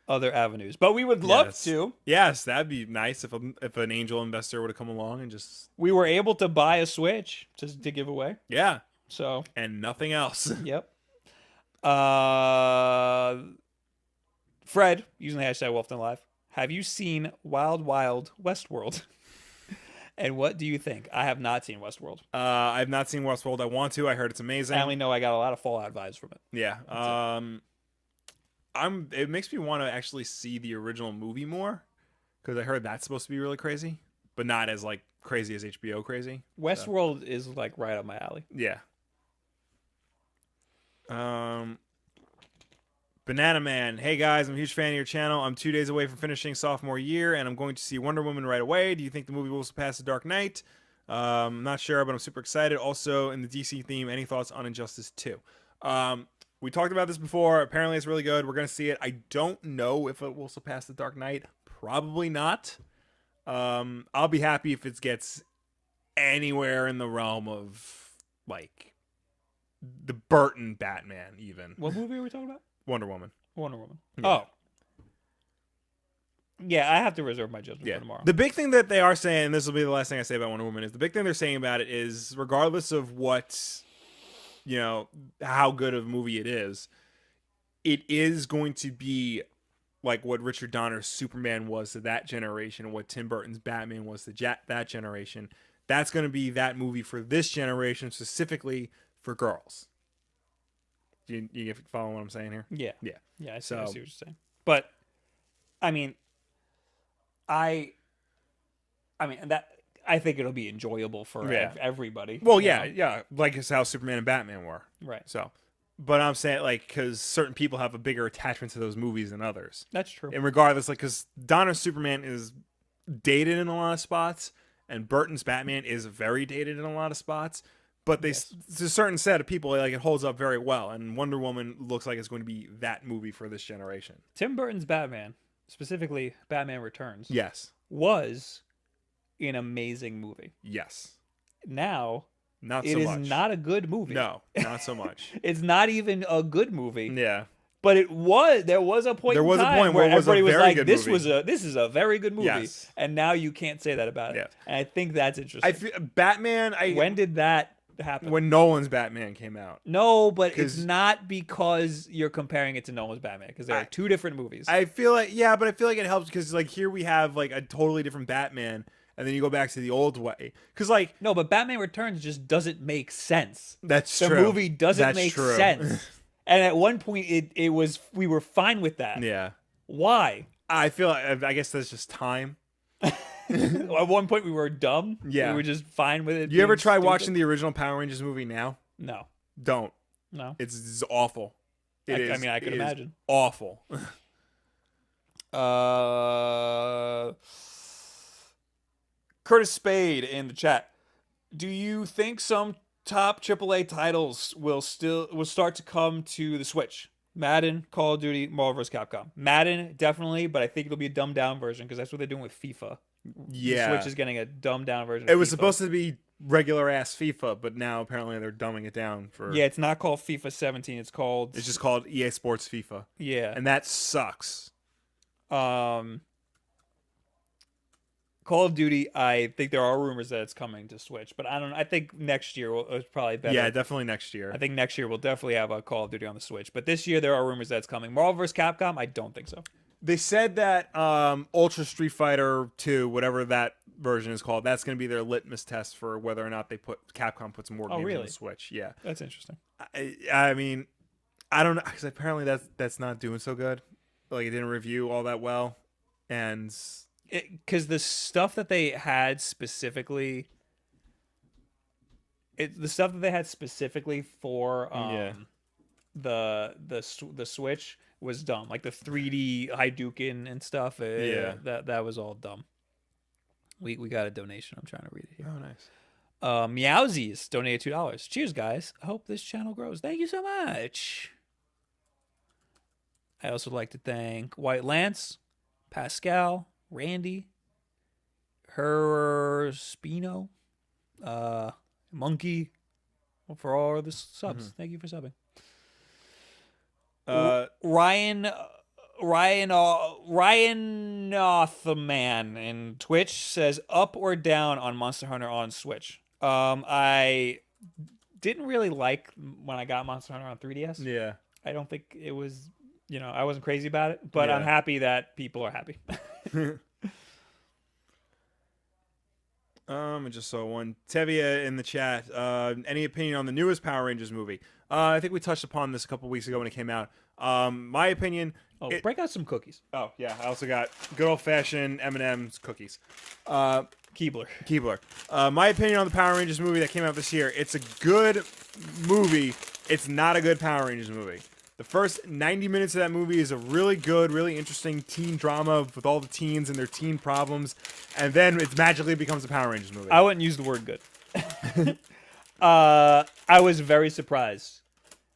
avenues, but we would love to. Yes, that'd be nice if an angel investor would have come along and just. We were able to buy a Switch to give away. Yeah. So. And nothing else. Yep. Fred, using the hashtag Wulff Den Live, have you seen Wild Wild Westworld? And what do you think? I have not seen Westworld. I've not seen Westworld. I want to. I heard it's amazing. I only know I got a lot of Fallout vibes from it. Yeah. It makes me want to actually see the original movie more, because I heard that's supposed to be really crazy, but not as like crazy as HBO crazy. Westworld is like right up my alley. Yeah. Banana Man, hey guys, I'm a huge fan of your channel. I'm 2 days away from finishing sophomore year, and I'm going to see Wonder Woman right away. Do you think the movie will surpass The Dark Knight? I'm not sure, but I'm super excited. Also, in the DC theme, any thoughts on Injustice 2? We talked about this before. Apparently, it's really good. We're going to see it. I don't know if it will surpass The Dark Knight. Probably not. I'll be happy if it gets anywhere in the realm of, like, the Burton Batman, even. What movie are we talking about? Wonder Woman. Wonder Woman. Yeah. Oh. Yeah, I have to reserve my judgment for tomorrow. The big thing that they are saying, and this will be the last thing I say about Wonder Woman, is the big thing they're saying about it is, regardless of what, you know, how good of a movie it is going to be like what Richard Donner's Superman was to that generation, what Tim Burton's Batman was to that generation. That's going to be that movie for this generation, specifically for girls. You follow what I'm saying here? Yeah. Yeah. I see what you're saying. But, I mean, I think it'll be enjoyable for everybody. Well, yeah, like it's how Superman and Batman were. Right. So, but I'm saying, like, because certain people have a bigger attachment to those movies than others. That's true. And regardless, like, because Donner's Superman is dated in a lot of spots, and Burton's Batman is very dated in a lot of spots. But there's a certain set of people, like, it holds up very well. And Wonder Woman looks like it's going to be that movie for this generation. Tim Burton's Batman, specifically Batman Returns, was an amazing movie. Yes. Now, not so it much. is not a good movie. No, not so much. It's not even a good movie. Yeah. But it was. There was a point. There was a point where everybody was like, "This is a very good movie," yes. And now you can't say that about it. Yeah. And I think that's interesting. Batman. When did that happen? When Nolan's Batman came out. No, but it's not because you're comparing it to Nolan's Batman, because there are two different movies. I feel like but I feel like it helps because, like, here we have like a totally different Batman, and then you go back to the old way. Because, like, no, but Batman Returns just doesn't make sense. That's true. The movie doesn't make sense. And at one point, we were fine with that. Yeah. Why? I feel like, I guess that's just time. At one point, we were dumb. Yeah. We were just fine with it. You ever try watching the original Power Rangers movie now? No. Don't. No. It's awful. I mean, I could imagine. Awful. Curtis Spade in the chat. Do you think some top AAA titles will start to come to the Switch? Madden, Call of Duty, Marvel vs. Capcom. Madden, definitely, but I think it'll be a dumbed down version because that's what they're doing with FIFA. Yeah. The Switch is getting a dumbed down version It of was FIFA. supposed to be regular ass FIFA, but now apparently they're dumbing it down for. Yeah, it's not called FIFA 17. It's just called EA Sports FIFA. Yeah. And that sucks. Call of Duty, I think there are rumors that it's coming to Switch, but I don't know. I think next year it's probably better. Yeah, definitely next year. I think next year we'll definitely have a Call of Duty on the Switch, but this year there are rumors that it's coming. Marvel vs. Capcom, I don't think so. They said that Ultra Street Fighter 2, whatever that version is called, that's going to be their litmus test for whether or not Capcom puts more games on the Switch. Yeah, that's interesting. I mean, I don't know, because apparently that's not doing so good. Like, it didn't review all that well, and because the stuff that they had specifically, for the Switch was dumb. Like the 3D Hadouken and stuff. That was all dumb. We got a donation. I'm trying to read it here. Oh, nice. Meowsies donated $2. Cheers, guys. I hope this channel grows. Thank you so much. I also like to thank White Lance, Pascal, Randy, Her Spino, Monkey, for all the subs. Mm-hmm. Thank you for subbing. Ryan Othman in Twitch says up or down on Monster Hunter on Switch. I didn't really like when I got Monster Hunter on 3DS. Yeah. I don't think it was, I wasn't crazy about it, but I'm happy that people are happy. I just saw one. Tevia in the chat. Any opinion on the newest Power Rangers movie? I think we touched upon this a couple weeks ago when it came out. My opinion. Break out some cookies. Oh yeah, I also got good old fashioned M&M's cookies. Keebler. My opinion on the Power Rangers movie that came out this year. It's a good movie. It's not a good Power Rangers movie. The first 90 minutes of that movie is a really good, really interesting teen drama with all the teens and their teen problems, and then it magically becomes a Power Rangers movie. I wouldn't use the word good. I was very surprised.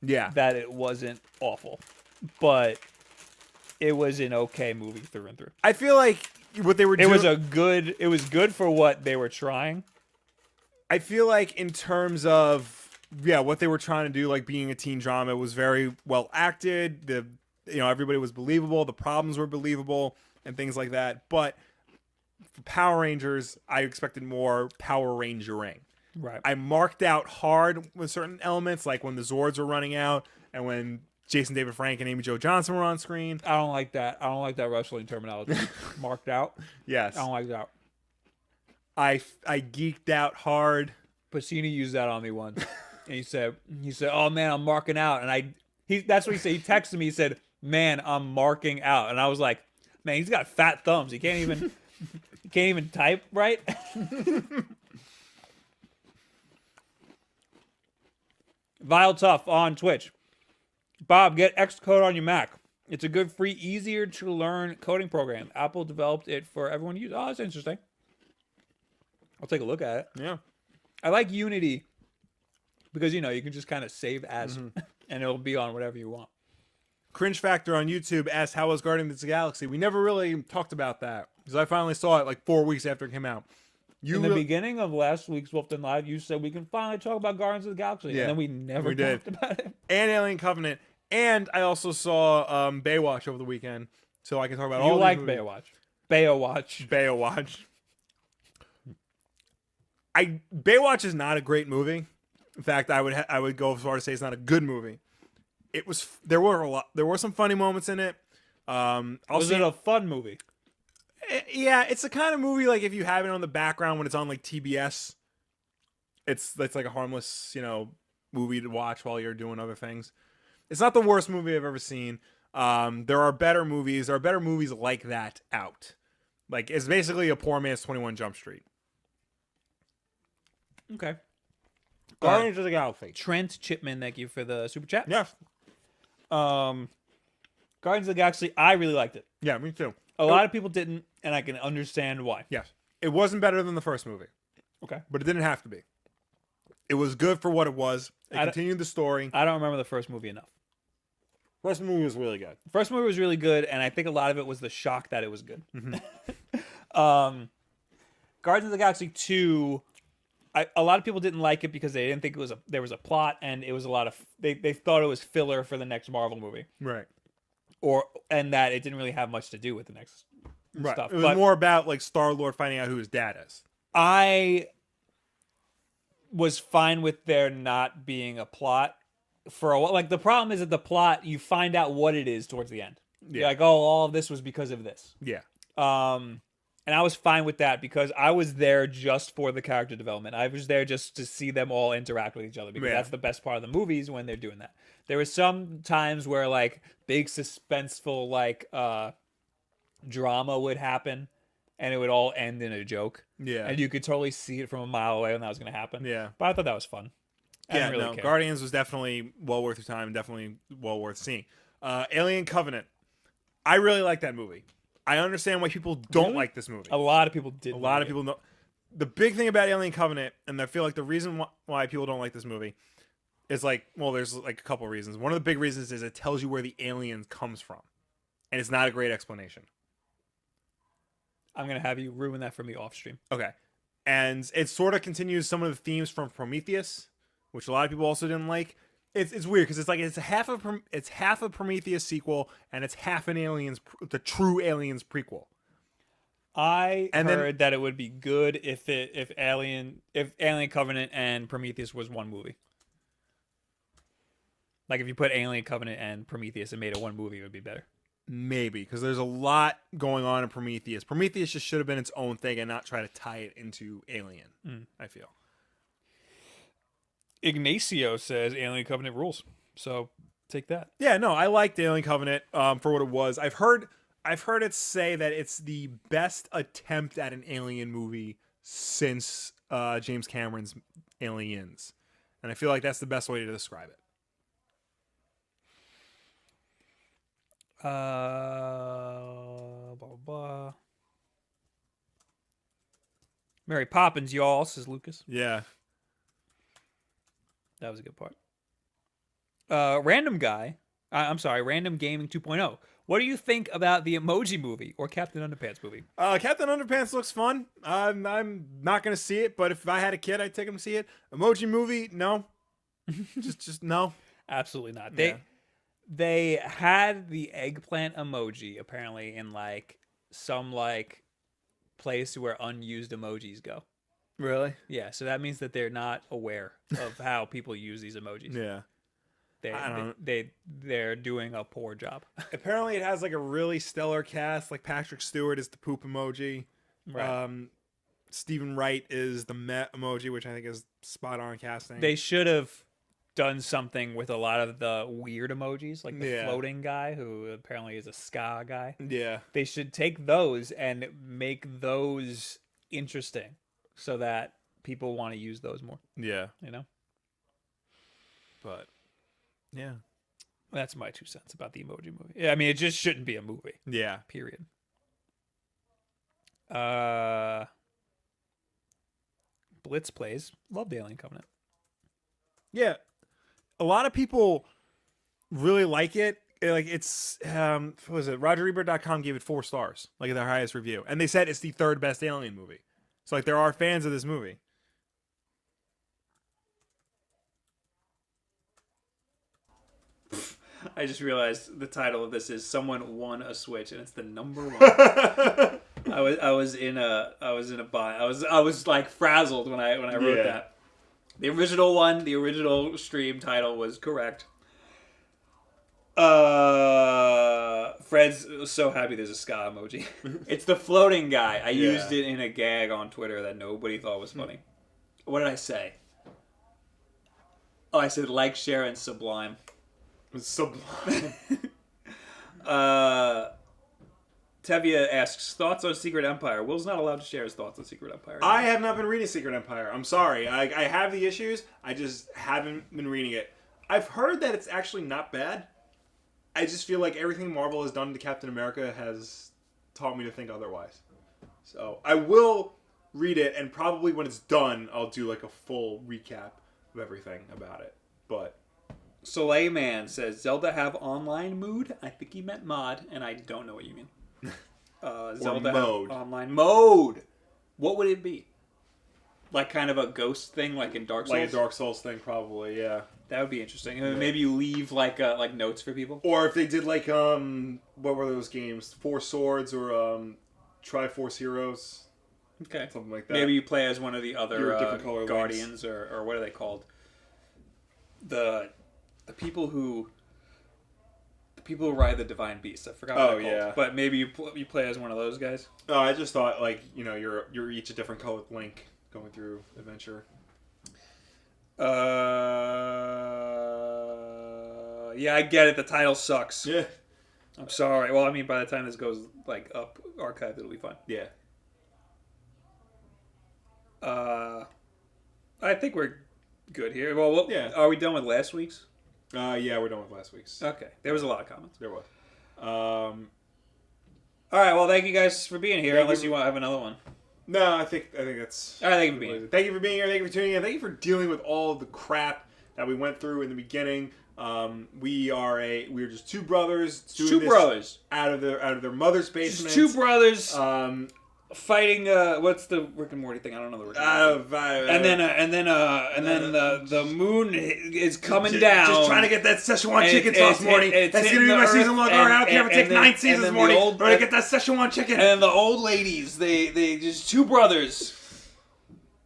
Yeah. That it wasn't awful, but it was an okay movie through and through. I feel like what they were doing. It was good for what they were trying. I feel like in terms of what they were trying to do, like being a teen drama, it was very well acted. Everybody was believable. The problems were believable and things like that. But for Power Rangers, I expected more Power Rangering. Right. I marked out hard with certain elements, like when the Zords were running out and when Jason David Frank and Amy Jo Johnson were on screen. I don't like that. I don't like that wrestling terminology. Marked out. Yes. I don't like that. I geeked out hard. Pacini used that on me once. And he said, "Oh man, I'm marking out." And that's what he said. He texted me. He said, "Man, I'm marking out." And I was like, "Man, he's got fat thumbs. He can't even type right." Vile Tough on Twitch. Bob, get Xcode on your Mac. It's a good, free, easier to learn coding program. Apple developed it for everyone to use. Oh, that's interesting. I'll take a look at it. Yeah. I like Unity because, you can just kind of save as and it'll be on whatever you want. Cringe Factor on YouTube asked, how was Guardians of the Galaxy? We never really talked about that because I finally saw it like 4 weeks after it came out. In the beginning of last week's Wulff Den Live, you said we can finally talk about Guardians of the Galaxy. Yeah, and then we never talked about it. And Alien Covenant. And I also saw Baywatch over the weekend. So I can talk about all these like movies. Baywatch. Baywatch is not a great movie. In fact, I would go as far as to say it's not a good movie. There were some funny moments in it. Was it a fun movie? Yeah, it's the kind of movie like if you have it on the background when it's on like TBS, it's like a harmless, movie to watch while you're doing other things. It's not the worst movie I've ever seen. There are better movies. There are better movies like that out. Like it's basically a poor man's 21 Jump Street. Okay. Guardians of the Galaxy. Trent Chipman, thank you for the super chat. Yes. Guardians of the Galaxy, I really liked it. Yeah, me too. A lot of people didn't, and I can understand why. Yes. It wasn't better than the first movie. Okay. But it didn't have to be. It was good for what it was. It continued the story. I don't remember the first movie enough. First movie was really good. First movie was really good, and I think a lot of it was the shock that it was good. Guardians of the Galaxy 2, a lot of people didn't like it because they didn't think there was a plot, and it was a lot of they thought it was filler for the next Marvel movie. Right. And that it didn't really have much to do with the next stuff. It was more about like Star-Lord finding out who his dad is. I was fine with there not being a plot for a while. Like the problem is that the plot, you find out what it is towards the end. Yeah. You're like, oh, all of this was because of this. Yeah. And I was fine with that because I was there just for the character development. I was there just to see them all interact with each other because that's the best part of the movies when they're doing that. There were some times where like big suspenseful like drama would happen and it would all end in a joke. Yeah. And you could totally see it from a mile away when that was going to happen. Yeah. But I thought that was fun. Guardians was definitely well worth your time, definitely well worth seeing. Alien Covenant. I really like that movie. I understand why people don't Really? like this movie. A lot of people did. A lot of people know. The big thing about Alien Covenant, and I feel like the reason why people don't like this movie is like, well, there's like a couple reasons. One of the big reasons is it tells you where the alien comes from, and it's not a great explanation. I'm gonna have you ruin that for me off stream. Okay, and it sort of continues some of the themes from Prometheus, which a lot of people also didn't like. It's weird because it's like it's half a Prometheus sequel and it's half an the true Aliens prequel. I heard that it would be good if Alien Covenant and Prometheus was one movie. Like if you put Alien Covenant and Prometheus and made it one movie, it would be better. Maybe because there's a lot going on in Prometheus. Prometheus just should have been its own thing and not try to tie it into Alien. I feel. Ignacio says Alien Covenant rules, so take that. Yeah, no, I liked Alien Covenant for what it was. I've heard it say that it's the best attempt at an alien movie since James Cameron's Aliens. And I feel like that's the best way to describe it. Blah, blah, blah. Mary Poppins, y'all, says Lucas. Yeah. That was a good part. Random Gaming 2.0. What do you think about the Emoji Movie or Captain Underpants movie? Captain Underpants looks fun. I'm not gonna see it, but if I had a kid, I'd take him to see it. Emoji Movie, no. just no. Absolutely not. Yeah. They had the eggplant emoji apparently in like some like place where unused emojis go. Really? Yeah, so that means that they're not aware of how people use these emojis. Yeah. They're doing a poor job. Apparently, it has like a really stellar cast. Like Patrick Stewart is the poop emoji. Right. Stephen Wright is the meh emoji, which I think is spot on casting. They should have done something with a lot of the weird emojis, like the floating guy who apparently is a ska guy. Yeah. They should take those and make those interesting so that people want to use those more. Yeah. You know? But yeah. That's my 2 cents about the Emoji Movie. Yeah, I mean, it just shouldn't be a movie. Yeah. Period. Blitz plays. Loved Alien Covenant. Yeah. A lot of people really like it. Like it's what was it? RogerEbert.com gave it 4 stars, like their highest review. And they said it's the 3rd best Alien movie. So like there are fans of this movie. I just realized the title of this is "Someone Won a Switch" and it's the number 1. I was in a bind. I was like frazzled when I wrote that. The original stream title was correct. Fred's so happy there's a ska emoji. It's the floating guy. I used it in a gag on Twitter that nobody thought was funny. What did I say? Oh, I said like, share, and sublime. Sublime. Tevia asks, thoughts on Secret Empire? Will's not allowed to share his thoughts on Secret Empire. I have not been reading Secret Empire. I'm sorry. I have the issues. I just haven't been reading it. I've heard that it's actually not bad. I just feel like everything Marvel has done to Captain America has taught me to think otherwise. So I will read it, and probably when it's done, I'll do like a full recap of everything about it. But Soleil Man says, Zelda have online mood? I think he meant mod, and I don't know what you mean. Zelda mode. Online mode. What would it be? Like kind of a ghost thing, like in Dark Souls? Like a Dark Souls thing, probably, yeah. That would be interesting. Maybe you leave like notes for people. Or if they did like what were those games? Four Swords or Triforce Heroes. Okay. Something like that. Maybe you play as one of the other Guardians links. or what are they called? The people who ride the Divine Beast. I forgot what they're called. But maybe you play as one of those guys. Oh, I just thought like, you're each a different colored Link going through adventure. Yeah, I get it. The title sucks. Yeah. I'm sorry. Well, I mean, by the time this goes like up archived, it'll be fine. Yeah. I think we're good here. Well, yeah. Are we done with last week's? Yeah, we're done with last week's. Okay. There was a lot of comments. There was. All right. Well, thank you guys for being here. Thank Unless you. you want to have another one. No, I think that's. All right. Thank you for being here. Thank you for being here. Thank you for tuning in. Thank you for dealing with all of the crap that we went through in the beginning. We're just two brothers doing Two this brothers out of their mother's basement. Just two brothers. Fighting what's the Rick and Morty thing? I don't know the Rick and Morty. And then the moon is coming down. Just trying to get that Szechuan chicken sauce, Morty. That's gonna be my season long. I don't care if it takes 9 seasons, Morty. I'm gonna get that Szechuan chicken. And then the old ladies, they just two brothers.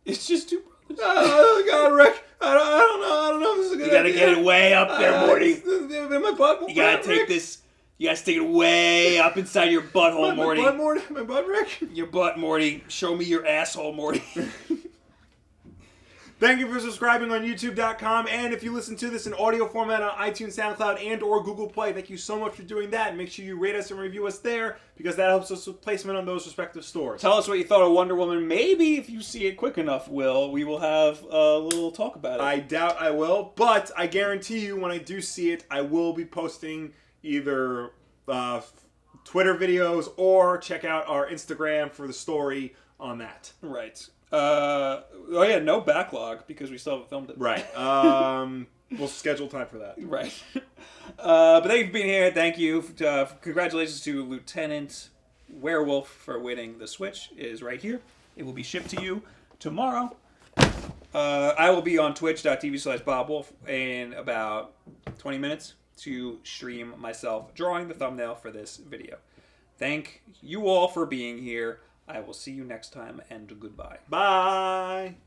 It's just two brothers. Oh God, Rick. I don't know if this is a good You gotta idea. get it way up there, Morty. My butt. You gotta take this. You gotta stick it way up inside your butthole, Morty. My butt, Morty. My butt, Rick. Your butt, Morty. Show me your asshole, Morty. Thank you for subscribing on YouTube.com, and if you listen to this in audio format on iTunes, SoundCloud, and or Google Play, thank you so much for doing that. And make sure you rate us and review us there, because that helps us with placement on those respective stores. Tell us what you thought of Wonder Woman. Maybe if you see it quick enough, we will have a little talk about it. I doubt I will, but I guarantee you when I do see it, I will be posting either Twitter videos or check out our Instagram for the story on that. Right. Oh yeah, no backlog because we still haven't filmed it. Right. We'll schedule time for that. Right. But thank you for being here. Thank you. Congratulations to Lieutenant Werewolf for winning the Switch. It is right here. It will be shipped to you tomorrow. I will be on twitch.tv/BobWolf in about 20 minutes to stream myself drawing the thumbnail for this video. Thank you all for being here. I will see you next time, and goodbye. Bye.